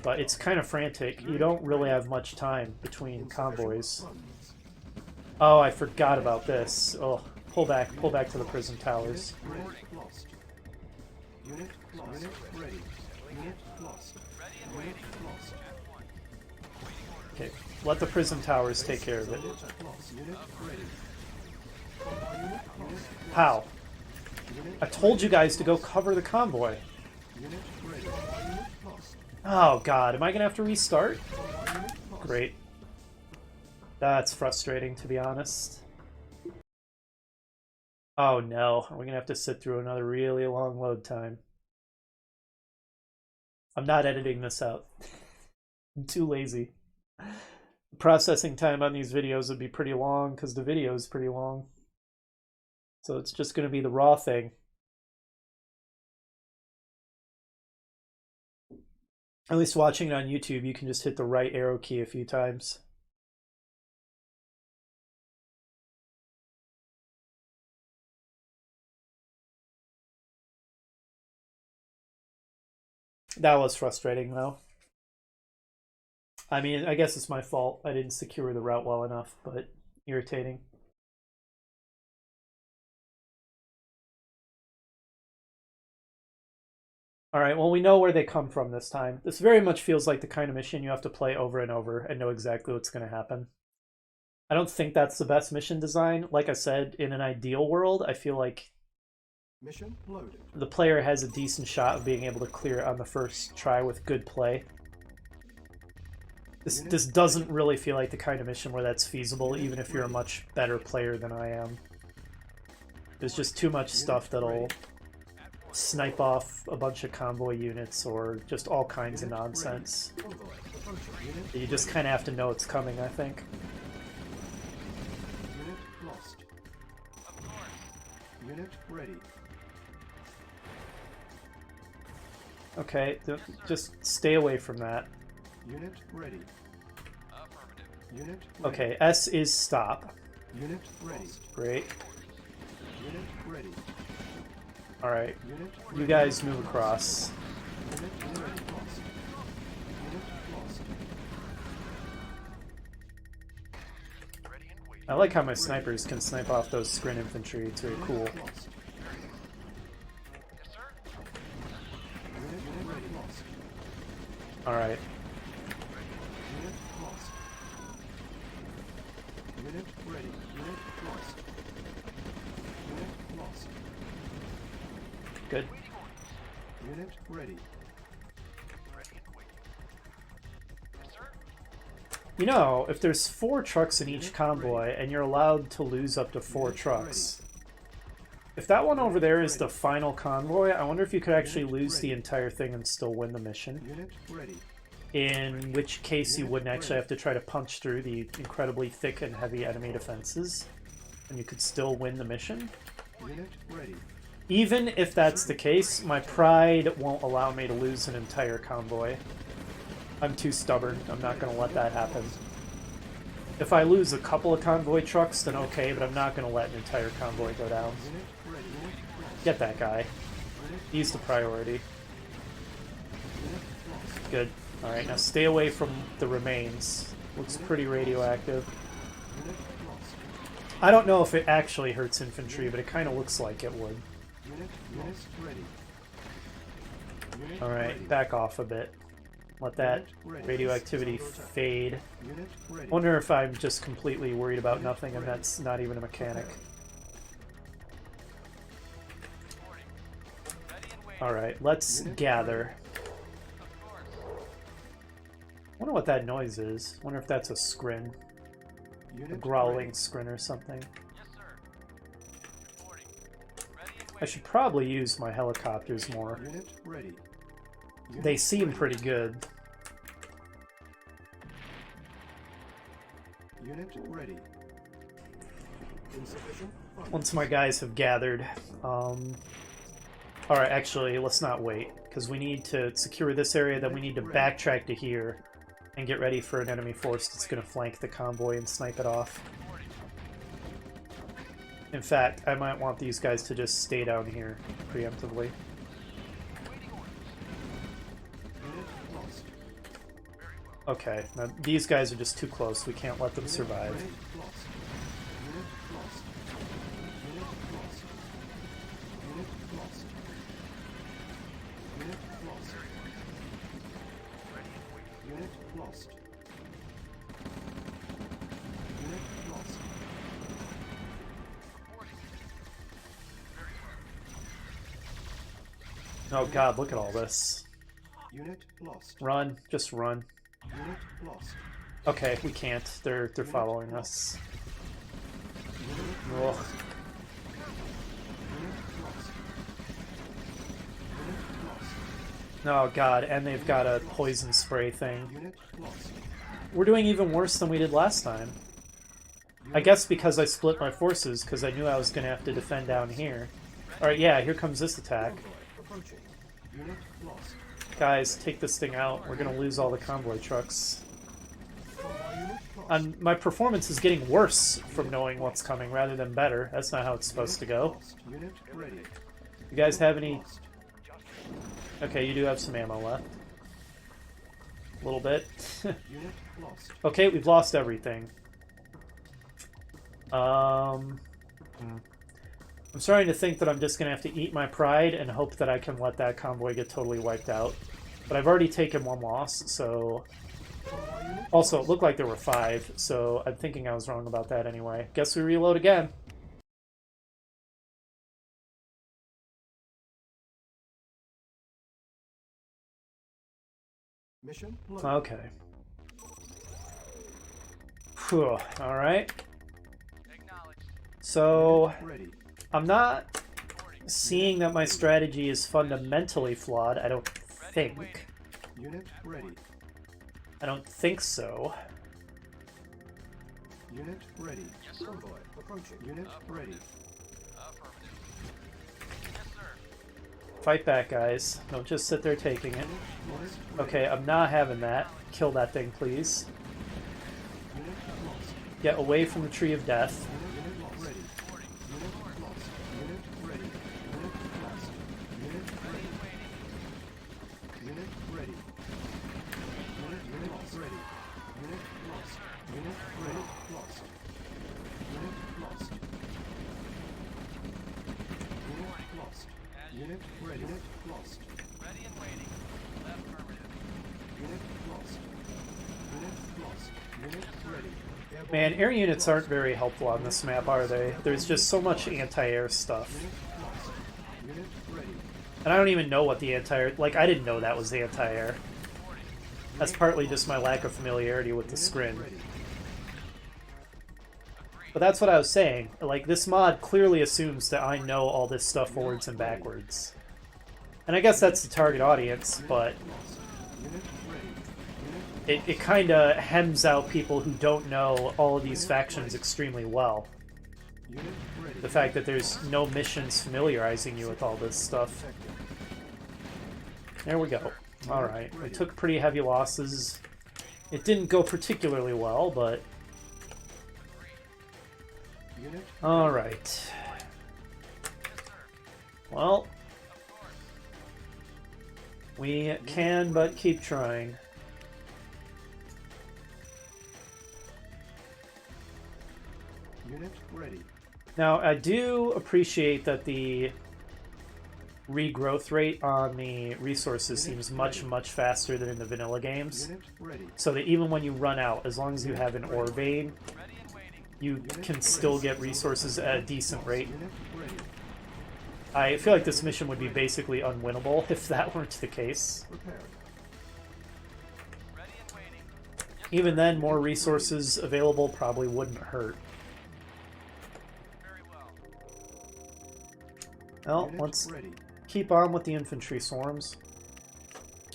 [SPEAKER 1] But it's kind of frantic. You don't really have much time between
[SPEAKER 2] Insufficient
[SPEAKER 1] convoys.
[SPEAKER 2] funds.
[SPEAKER 1] Oh, I forgot about this. Oh, pull back to the prison towers.
[SPEAKER 2] Unit lost. Unit lost. Unit ready. Unit lost.
[SPEAKER 3] Ready and
[SPEAKER 2] Unit
[SPEAKER 3] waiting.
[SPEAKER 2] lost.
[SPEAKER 1] Okay, let the prison towers take care of it.
[SPEAKER 2] Unit lost. Unit ready. Unit lost.
[SPEAKER 1] How?
[SPEAKER 2] Unit
[SPEAKER 1] I told you guys to go cover the convoy.
[SPEAKER 2] Unit ready. Unit lost.
[SPEAKER 1] Oh god, am I gonna have to restart?
[SPEAKER 2] Unit lost.
[SPEAKER 1] Great. That's frustrating, to be honest. Oh no, are we gonna have to sit through another really long load time? I'm not editing this out. I'm too lazy. Processing time on these videos would be pretty long because the video is pretty long. So it's just going to be the raw thing. At least watching it on YouTube, you can just hit the right arrow key a few times. That was frustrating, though. I mean, I guess it's my fault. I didn't secure the route well enough, but irritating. Alright, well, we know where they come from this time. This very much feels like the kind of mission you have to play over and over and know exactly what's going to happen. I don't think that's the best mission design. Like I said, in an ideal world, I feel like
[SPEAKER 2] Mission loaded.
[SPEAKER 1] the player has a decent shot of being able to clear it on the first try with good play. This doesn't really feel like the kind of mission where that's feasible, even if you're a much better player than I am. There's just too much stuff that'll snipe off a bunch of convoy units or just all kinds of nonsense.
[SPEAKER 2] Convoy approaching. Unit
[SPEAKER 1] You just kind of have to know it's coming, I think.
[SPEAKER 2] Unit lost.
[SPEAKER 3] Of course.
[SPEAKER 2] Unit ready.
[SPEAKER 1] Okay, just stay away from that.
[SPEAKER 2] Unit ready.
[SPEAKER 3] Affirmative.
[SPEAKER 2] Unit ready.
[SPEAKER 1] Okay, S is stop.
[SPEAKER 2] Unit ready.
[SPEAKER 1] Great.
[SPEAKER 2] Unit ready.
[SPEAKER 1] Alright,
[SPEAKER 2] Unit
[SPEAKER 1] you guys move across.
[SPEAKER 2] Unit ready. Lost. Unit lost.
[SPEAKER 3] Ready and waiting.
[SPEAKER 1] I like how my snipers can snipe off those screen infantry. It's very cool.
[SPEAKER 2] Unit lost.
[SPEAKER 3] Yes, sir.
[SPEAKER 2] Unit ready. Lost.
[SPEAKER 1] Alright,
[SPEAKER 2] Unit lost. Unit ready. Unit lost. Unit lost.
[SPEAKER 1] good.
[SPEAKER 3] Waiting orders.
[SPEAKER 2] Unit ready.
[SPEAKER 3] Ready and waiting. Yes, sir.
[SPEAKER 1] You know, if there's 4 trucks in each convoy and you're allowed to lose up to 4 trucks, if that one over there is the final convoy, I wonder if you could actually lose the entire thing and still win the mission.
[SPEAKER 2] Unit ready.
[SPEAKER 1] In which case you wouldn't actually have to try to punch through the incredibly thick and heavy enemy defenses, and you could still win the mission.
[SPEAKER 2] Unit ready.
[SPEAKER 1] Even if that's the case, my pride won't allow me to lose an entire convoy. I'm too stubborn. I'm not going to let that happen. If I lose a couple of convoy trucks, then okay, but I'm not going to let an entire convoy go down.
[SPEAKER 2] Unit ready. Unit lost.
[SPEAKER 1] Get that guy.
[SPEAKER 2] Unit
[SPEAKER 1] He's the priority.
[SPEAKER 2] Unit lost.
[SPEAKER 1] Good. Alright, now stay away from the remains. Looks pretty radioactive.
[SPEAKER 2] Unit lost.
[SPEAKER 1] I don't know if it actually hurts infantry, but it kind of looks like it would.
[SPEAKER 2] Unit ready. Unit
[SPEAKER 1] Alright,
[SPEAKER 2] ready.
[SPEAKER 1] back off a bit. Let that
[SPEAKER 2] Unit ready.
[SPEAKER 1] radioactivity fade.
[SPEAKER 2] Unit ready.
[SPEAKER 1] Wonder if I'm just completely worried about nothing and that's not even a mechanic.
[SPEAKER 3] Ready and waiting.
[SPEAKER 1] Alright, let's
[SPEAKER 2] Unit
[SPEAKER 1] gather.
[SPEAKER 3] Of course.
[SPEAKER 1] Wonder what that noise is. Wonder if that's a scrin. A
[SPEAKER 2] Unit
[SPEAKER 1] growling
[SPEAKER 2] ready.
[SPEAKER 1] scrin or something.
[SPEAKER 3] Yes, sir. Reporting. Ready and
[SPEAKER 1] I
[SPEAKER 3] waiting.
[SPEAKER 1] should probably use my helicopters more.
[SPEAKER 2] Unit ready.
[SPEAKER 1] They
[SPEAKER 2] Unit
[SPEAKER 1] seem
[SPEAKER 2] ready.
[SPEAKER 1] pretty good.
[SPEAKER 2] Unit ready. Insufficient funds.
[SPEAKER 1] Once my guys have gathered. Alright, actually, let's not wait. Because we need to secure this area, then we need to backtrack to here. And get ready for an enemy force that's going to flank the convoy and snipe it off. In fact, I might want these guys to just stay down here preemptively.
[SPEAKER 3] Waiting orders.
[SPEAKER 2] Unit lost.
[SPEAKER 3] Very well.
[SPEAKER 1] Okay, now these guys are just too close. We can't let them
[SPEAKER 2] Unit
[SPEAKER 1] survive.
[SPEAKER 2] ready. Lost. Unit lost. Unit lost. Unit lost. Unit lost.
[SPEAKER 3] Ready and waiting.
[SPEAKER 2] Unit lost. Unit lost.
[SPEAKER 3] Reporting. Very well.
[SPEAKER 1] Oh god, look at all this.
[SPEAKER 2] Unit lost.
[SPEAKER 1] Run, just run.
[SPEAKER 2] Unit lost.
[SPEAKER 1] Okay, we can't. They're following us.
[SPEAKER 2] Unit
[SPEAKER 1] Ugh.
[SPEAKER 2] Unit lost. Unit lost.
[SPEAKER 1] Oh god, and they've got a poison spray thing.
[SPEAKER 2] Unit lost.
[SPEAKER 1] We're doing even worse than we did last time. I guess because I split my forces, because I knew I was going to have to defend down here. Alright, yeah, here comes this attack.
[SPEAKER 2] Convoy approaching. Unit lost.
[SPEAKER 1] Guys, take this thing out. We're going to lose all the convoy trucks.
[SPEAKER 2] Convoy unit lost.
[SPEAKER 1] And my performance is getting worse from knowing what's coming rather than better. That's not how it's supposed to go.
[SPEAKER 2] Lost. Unit ready.
[SPEAKER 1] You guys have any...
[SPEAKER 2] Lost.
[SPEAKER 1] Okay, you do have some ammo left. A little bit.
[SPEAKER 2] Unit lost.
[SPEAKER 1] Okay, we've lost everything. I'm starting to think that I'm just going to have to eat my pride and hope that I can let that convoy get totally wiped out. But I've already taken one loss, so...
[SPEAKER 2] Convoy unit
[SPEAKER 1] Also, it
[SPEAKER 2] lost.
[SPEAKER 1] looked like there were 5, so I'm thinking I was wrong about that anyway. Guess we reload again.
[SPEAKER 2] Mission loaded.
[SPEAKER 1] Okay. Whew, alright.
[SPEAKER 3] Acknowledged.
[SPEAKER 1] So,
[SPEAKER 2] Unit ready.
[SPEAKER 1] I'm not
[SPEAKER 3] Reporting.
[SPEAKER 1] seeing that my strategy is fundamentally flawed. I don't think.
[SPEAKER 2] Unit ready.
[SPEAKER 1] I don't think so.
[SPEAKER 2] Unit ready.
[SPEAKER 3] Yes, sir.
[SPEAKER 2] Convoy approaching. Unit ready.
[SPEAKER 3] Affirmative. Yes, sir.
[SPEAKER 1] Fight back, guys. Don't just sit there taking it.
[SPEAKER 2] Unit lost.
[SPEAKER 1] Okay, I'm not having that. Kill that thing, please.
[SPEAKER 2] Unit lost.
[SPEAKER 1] Get away from the Tree of Death.
[SPEAKER 2] Unit lost. Ready. Unit lost. Unit ready. Unit lost. Unit ready. Unit ready. Unit lost. Ready. Unit lost. Unit ready. Lost. Unit lost. Unit lost. Unit ready. Unit lost.
[SPEAKER 3] Ready and waiting. Affirmative.
[SPEAKER 2] Unit lost. Unit lost. Unit ready. Airborne
[SPEAKER 1] Man, air units aren't very helpful on this map, are they? There's just so much anti-air stuff.
[SPEAKER 2] Unit lost. Unit ready.
[SPEAKER 1] And I don't even know what the anti-air... Like, I didn't know that was the anti-air. That's partly just my lack of familiarity with the scrin.
[SPEAKER 2] Ready.
[SPEAKER 1] But that's what I was saying. Like, this mod clearly assumes that I know all this stuff forwards and backwards. And I guess that's the target audience, but
[SPEAKER 2] Lost. Unit ready. Unit
[SPEAKER 1] it kind of hems out people who don't know all of these factions extremely well.
[SPEAKER 2] Unit ready.
[SPEAKER 1] The fact that there's no missions familiarizing you with all this stuff.
[SPEAKER 2] Effective.
[SPEAKER 1] There we go. Alright, we took pretty heavy losses. It didn't go particularly well, but...
[SPEAKER 2] Unit
[SPEAKER 1] Alright. Well,
[SPEAKER 3] Of course.
[SPEAKER 1] we can but keep trying.
[SPEAKER 2] Unit ready.
[SPEAKER 1] Now, I do appreciate that the regrowth rate on the resources seems much faster than in the vanilla games.
[SPEAKER 2] Unit ready.
[SPEAKER 1] So that even when you run out, as long as you have an ore vein,
[SPEAKER 3] Ready and waiting.
[SPEAKER 1] you can still get resources at a decent rate.
[SPEAKER 2] Unit ready.
[SPEAKER 1] I feel like this mission would be basically unwinnable if that weren't the case.
[SPEAKER 2] Prepared.
[SPEAKER 3] Ready and waiting.
[SPEAKER 1] Even then, more resources available probably wouldn't hurt.
[SPEAKER 3] Very well.
[SPEAKER 1] Well,
[SPEAKER 2] Unit
[SPEAKER 1] let's
[SPEAKER 2] ready.
[SPEAKER 1] keep on with the infantry swarms.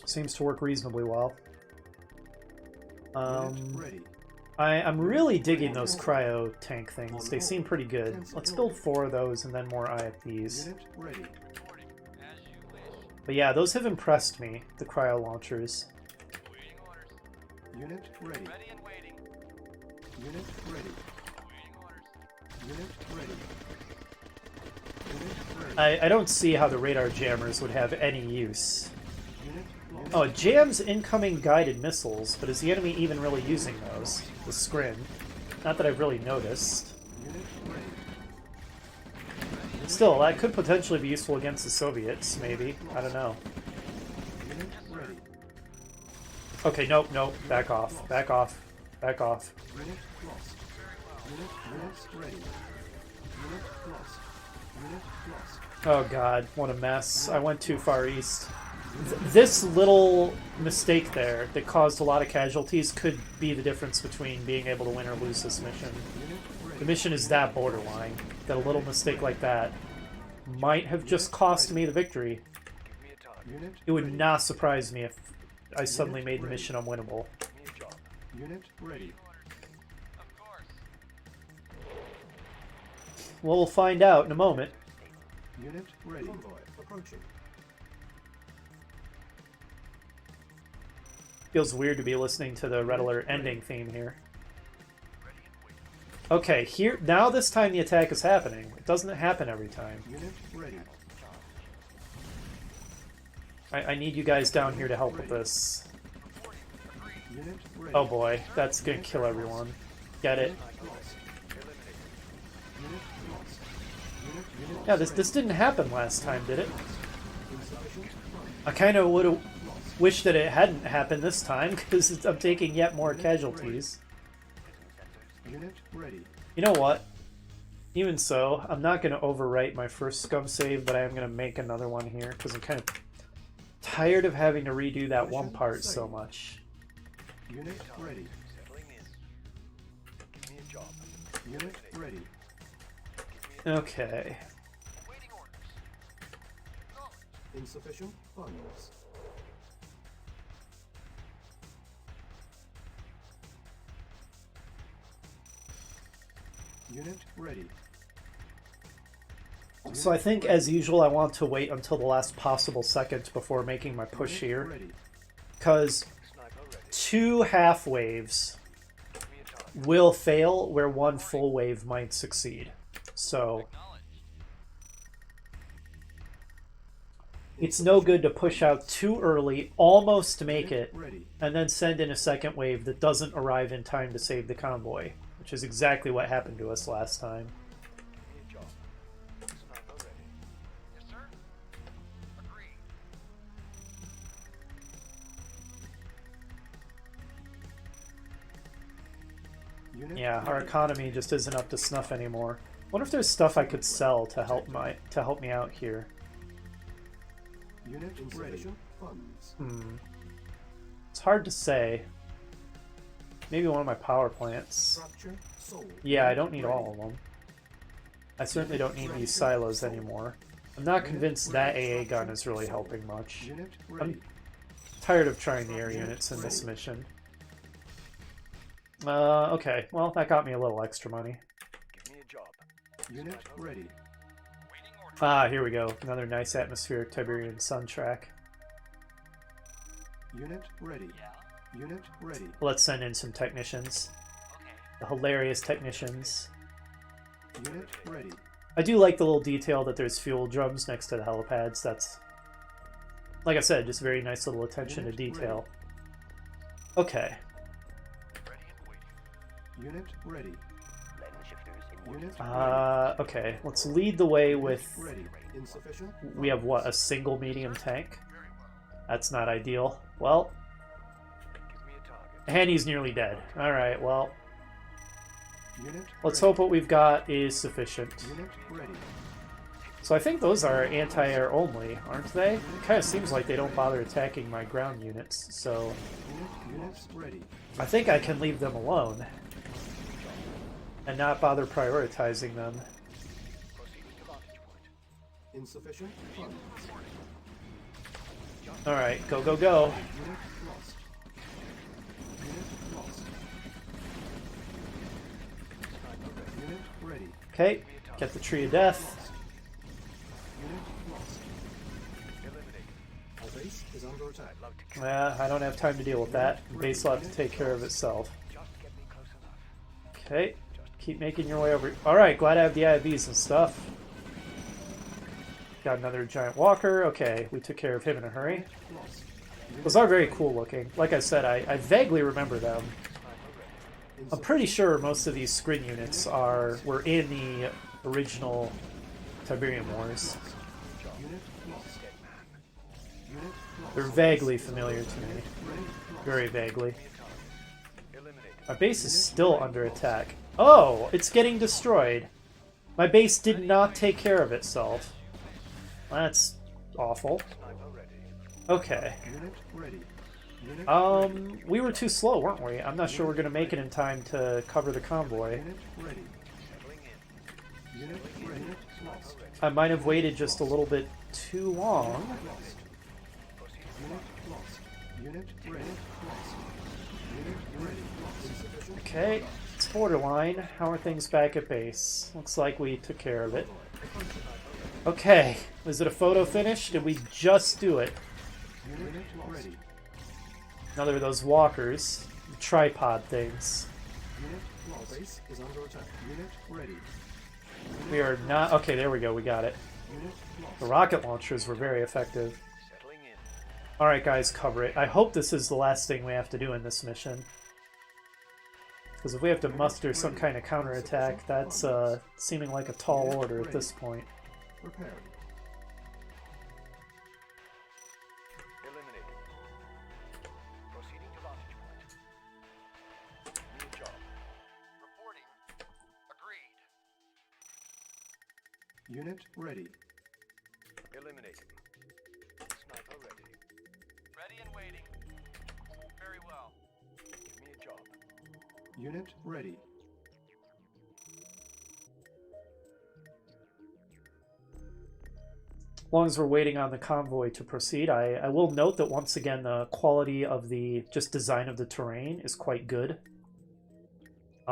[SPEAKER 1] Seems to work reasonably well.
[SPEAKER 2] Unit ready.
[SPEAKER 1] I'm really digging those cryo tank things. They seem pretty good. Let's build 4 of those and then more IFVs.
[SPEAKER 2] Unit ready.
[SPEAKER 3] Reporting. As you wish.
[SPEAKER 1] But yeah, those have impressed me, the cryo launchers.
[SPEAKER 3] Waiting orders.
[SPEAKER 2] Unit ready.
[SPEAKER 3] Ready and waiting.
[SPEAKER 2] Unit ready.
[SPEAKER 3] Waiting orders.
[SPEAKER 2] Unit ready. Unit ready.
[SPEAKER 1] I don't see how the radar jammers would have any use.
[SPEAKER 2] Unit lost.
[SPEAKER 1] Oh, it jams incoming guided missiles, but is the enemy even really using those? The Scrin. Not that I've really noticed.
[SPEAKER 2] Unit ready.
[SPEAKER 1] Still, that could potentially be useful against the Soviets, maybe. I don't know.
[SPEAKER 2] Unit ready.
[SPEAKER 1] Okay, nope, nope. Back off. Back off. Back off.
[SPEAKER 2] Unit lost. Units ready. Unit lost. Unit lost.
[SPEAKER 1] Oh god, what a mess. I went too far east. This little mistake there that caused a lot of casualties could be the difference between being able to win or lose this mission.
[SPEAKER 2] Unit ready.
[SPEAKER 1] The mission is that borderline that a little mistake like that might have just cost me the victory.
[SPEAKER 3] Give me a target.
[SPEAKER 2] Unit
[SPEAKER 1] It would
[SPEAKER 2] ready.
[SPEAKER 1] not surprise me if I suddenly made the mission unwinnable.
[SPEAKER 3] Give me a job.
[SPEAKER 2] Unit ready.
[SPEAKER 3] Of course.
[SPEAKER 1] Well, we'll find out in a moment.
[SPEAKER 2] Unit ready. Convoy approaching.
[SPEAKER 1] Feels weird to be listening to the Red Alert ending theme here.
[SPEAKER 3] Ready and waiting.
[SPEAKER 1] Okay, here now this time the attack is happening. It doesn't happen every time.
[SPEAKER 2] Unit ready.
[SPEAKER 1] I need you guys down here to help with this.
[SPEAKER 2] Unit ready.
[SPEAKER 1] Oh boy, that's gonna kill everyone. Get it?
[SPEAKER 2] Lost. Unit lost. Unit
[SPEAKER 1] Yeah, this didn't happen last time, did it?
[SPEAKER 2] insufficient funds.
[SPEAKER 1] I kind of would have
[SPEAKER 2] Lost.
[SPEAKER 1] wished that it hadn't happened this time, because I'm taking yet more casualties.
[SPEAKER 2] Unit ready.
[SPEAKER 1] You know what? Even so, I'm not going to overwrite my first scum save, but I am going to make another one here, because I'm kind of tired of having to redo that one part so much.
[SPEAKER 2] Unit ready.
[SPEAKER 3] Settling in. Give me a job.
[SPEAKER 2] Unit ready.
[SPEAKER 1] Okay.
[SPEAKER 3] Waiting orders.
[SPEAKER 2] Insufficient funds. Unit ready.
[SPEAKER 1] So I think, as usual, I want to wait until the last possible second before making my push
[SPEAKER 2] Unit
[SPEAKER 1] here,
[SPEAKER 2] ready.
[SPEAKER 1] because
[SPEAKER 3] Sniper ready.
[SPEAKER 1] 2 half waves
[SPEAKER 3] Give me a target.
[SPEAKER 1] will fail where 1 full wave might succeed. So
[SPEAKER 3] Acknowledged.
[SPEAKER 1] it's no good to push out too early, almost make
[SPEAKER 2] Unit
[SPEAKER 1] it,
[SPEAKER 2] ready.
[SPEAKER 1] and then send in a second wave that doesn't arrive in time to save the convoy, which is exactly what happened to us last time.
[SPEAKER 3] Give me a job. Sniper ready. Yes, sir. Agreed.
[SPEAKER 2] Unit
[SPEAKER 1] Yeah, our
[SPEAKER 2] ready.
[SPEAKER 1] economy just isn't up to snuff anymore. Wonder if there's stuff I could sell to help me out here.
[SPEAKER 2] Unit insufficient funds.
[SPEAKER 1] It's hard to say. Maybe one of my power plants.
[SPEAKER 2] Structure sold.
[SPEAKER 1] Yeah, I don't need all of them. I certainly don't need these silos anymore. I'm not convinced that AA gun is really helping much.
[SPEAKER 2] Unit ready.
[SPEAKER 1] Tired of trying the air units in this mission. Okay, well, that got me a little extra money.
[SPEAKER 3] Give me a job.
[SPEAKER 2] Unit ready.
[SPEAKER 3] Waiting orders.
[SPEAKER 1] Ah, here we go. Another nice atmospheric Tiberian sun track.
[SPEAKER 2] Unit ready.
[SPEAKER 3] Yeah.
[SPEAKER 2] Unit ready.
[SPEAKER 1] Let's send in some technicians.
[SPEAKER 3] Okay.
[SPEAKER 1] The hilarious technicians.
[SPEAKER 2] Unit ready.
[SPEAKER 1] I do like the little detail that there's fuel drums next to the helipads. That's, like I said, just very nice little attention to detail. Okay.
[SPEAKER 3] Ready and waiting.
[SPEAKER 2] Unit ready. Unit ready.
[SPEAKER 1] Okay, let's lead the way with...
[SPEAKER 2] Ready. Insufficient.
[SPEAKER 1] We have, what, a single medium tank? That's not ideal. Well,
[SPEAKER 3] Give me a target.
[SPEAKER 1] and he's nearly dead. Alright, well,
[SPEAKER 2] Unit
[SPEAKER 1] let's
[SPEAKER 2] ready.
[SPEAKER 1] hope what we've got is sufficient.
[SPEAKER 2] Unit ready.
[SPEAKER 1] So I think those are anti-air only, aren't they? It kind of seems like they don't bother attacking my ground units, so
[SPEAKER 2] Units ready.
[SPEAKER 1] I think I can leave them alone and not bother prioritizing them.
[SPEAKER 3] Proceeding to vantage point.
[SPEAKER 2] Insufficient funds.
[SPEAKER 1] Alright, go, go, go.
[SPEAKER 2] Unit lost. Unit lost.
[SPEAKER 3] Sniper ready.
[SPEAKER 2] Unit ready.
[SPEAKER 1] Okay, get the Tree of Death.
[SPEAKER 2] Lost. Unit lost.
[SPEAKER 3] Eliminated.
[SPEAKER 2] Our base is under attack.
[SPEAKER 3] Love to kill.
[SPEAKER 1] I don't have time to deal with that. The base will have to take care of itself.
[SPEAKER 3] Just get me close enough.
[SPEAKER 1] Okay, keep making your way over. Alright, glad I have the IVs and stuff. Got another giant walker. Okay, we took care of him in a hurry.
[SPEAKER 2] Lost.
[SPEAKER 1] Those are very cool looking. Like I said, I vaguely remember them. I'm pretty sure most of these screen units were in the original Tiberium Wars.
[SPEAKER 2] Unit lost. Unit lost.
[SPEAKER 1] They're vaguely familiar to me.
[SPEAKER 2] Ready. Lost.
[SPEAKER 1] Very vaguely.
[SPEAKER 3] Eliminated.
[SPEAKER 1] My base is still under attack. Oh, it's getting destroyed. My base did not take care of itself. That's awful.
[SPEAKER 3] Sniper ready.
[SPEAKER 1] Okay.
[SPEAKER 2] Unit ready. Unit
[SPEAKER 1] We were too slow, weren't we? I'm not sure we're gonna make it in time to cover the convoy.
[SPEAKER 2] Unit ready.
[SPEAKER 3] Settling in.
[SPEAKER 2] Unit ready. Unit lost.
[SPEAKER 1] I might have waited just a little bit too long.
[SPEAKER 2] Lost. Unit lost. Unit ready. Lost. Unit ready. Lost. Insufficient.
[SPEAKER 1] Okay, it's borderline. How are things back at base? Looks like we took care of it. Okay, was it a photo finish? Did we just do it?
[SPEAKER 2] Unit ready.
[SPEAKER 1] Another of those walkers. Tripod things.
[SPEAKER 2] Unit lost. Base is under attack. Unit ready.
[SPEAKER 1] We are not... Okay, there we go, we got it.
[SPEAKER 2] Unit lost.
[SPEAKER 1] The rocket launchers were very effective.
[SPEAKER 3] Settling in.
[SPEAKER 1] Alright guys, cover it. I hope this is the last thing we have to do in this mission. Because if we have to muster some kind of counterattack, that's seeming like a tall order at this point.
[SPEAKER 2] Prepared.
[SPEAKER 3] Eliminated. Proceeding to vantage point. New job. Reporting. Agreed.
[SPEAKER 2] Unit ready.
[SPEAKER 3] Eliminated. Sniper ready. Ready and waiting. Very well. Give me a job.
[SPEAKER 2] Unit ready.
[SPEAKER 1] As long as we're waiting on the convoy to proceed, I will note that once again the quality of the just design of the terrain is quite good.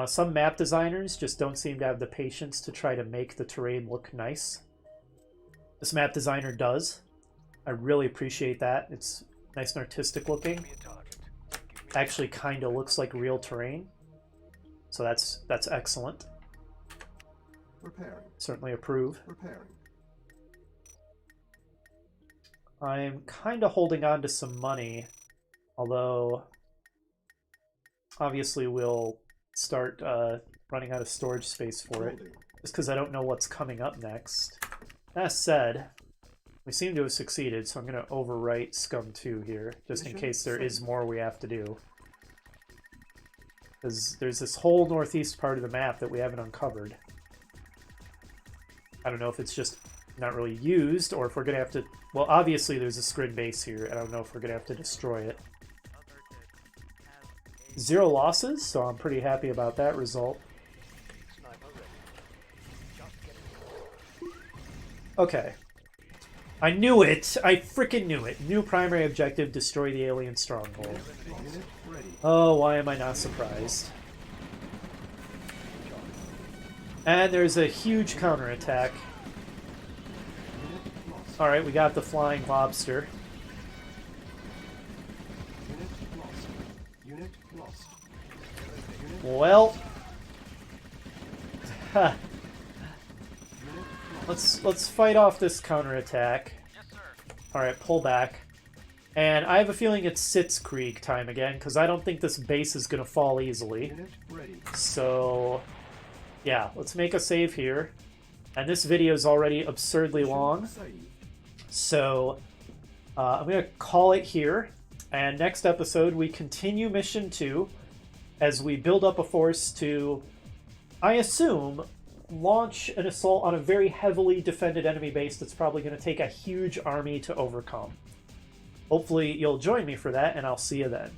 [SPEAKER 1] Some map designers just don't seem to have the patience to try to make the terrain look nice. This map designer does. I really appreciate that. It's nice and artistic looking.
[SPEAKER 3] Give me a target. Give me
[SPEAKER 1] Actually kind of looks like real terrain. So that's excellent.
[SPEAKER 2] Preparing.
[SPEAKER 1] Certainly approve.
[SPEAKER 2] Preparing.
[SPEAKER 1] I'm kind of holding on to some money, although obviously we'll start running out of storage space for it,
[SPEAKER 2] Building.
[SPEAKER 1] just because I don't know what's coming up next. That said, we seem to have succeeded, so I'm going to overwrite Scum 2 here, just in case there is more we have to do. Because there's this whole northeast part of the map that we haven't uncovered. I don't know if it's just not really used, or if we're going to have to... Well, obviously there's a Skrin base here. I don't know if we're going to have to destroy it. 0 losses, so I'm pretty happy about that result.
[SPEAKER 3] sniper ready. Just get me close.
[SPEAKER 1] Okay. I knew it! I freaking knew it! New primary objective, destroy the alien stronghold.
[SPEAKER 2] Unit ready.
[SPEAKER 1] Oh, why am I not surprised? And there's a huge counterattack.
[SPEAKER 2] Unit lost.
[SPEAKER 1] Alright, we got the flying lobster.
[SPEAKER 2] Unit lost. Unit lost.
[SPEAKER 1] Well... ha.
[SPEAKER 2] Unit lost.
[SPEAKER 1] Let's fight off this counterattack.
[SPEAKER 3] Yes, sir.
[SPEAKER 1] Alright, pull back. And I have a feeling it's Sitzkrieg time again, because I don't think this base is going to fall easily.
[SPEAKER 2] Unit ready.
[SPEAKER 1] So... Yeah, let's make a save here. And this video is already absurdly long,
[SPEAKER 2] Save.
[SPEAKER 1] so I'm going to call it here. And next episode, we continue Mission 2 as we build up a force to, I assume, launch an assault on a very heavily defended enemy base that's probably going to take a huge army to overcome. Hopefully you'll join me for that, and I'll see you then.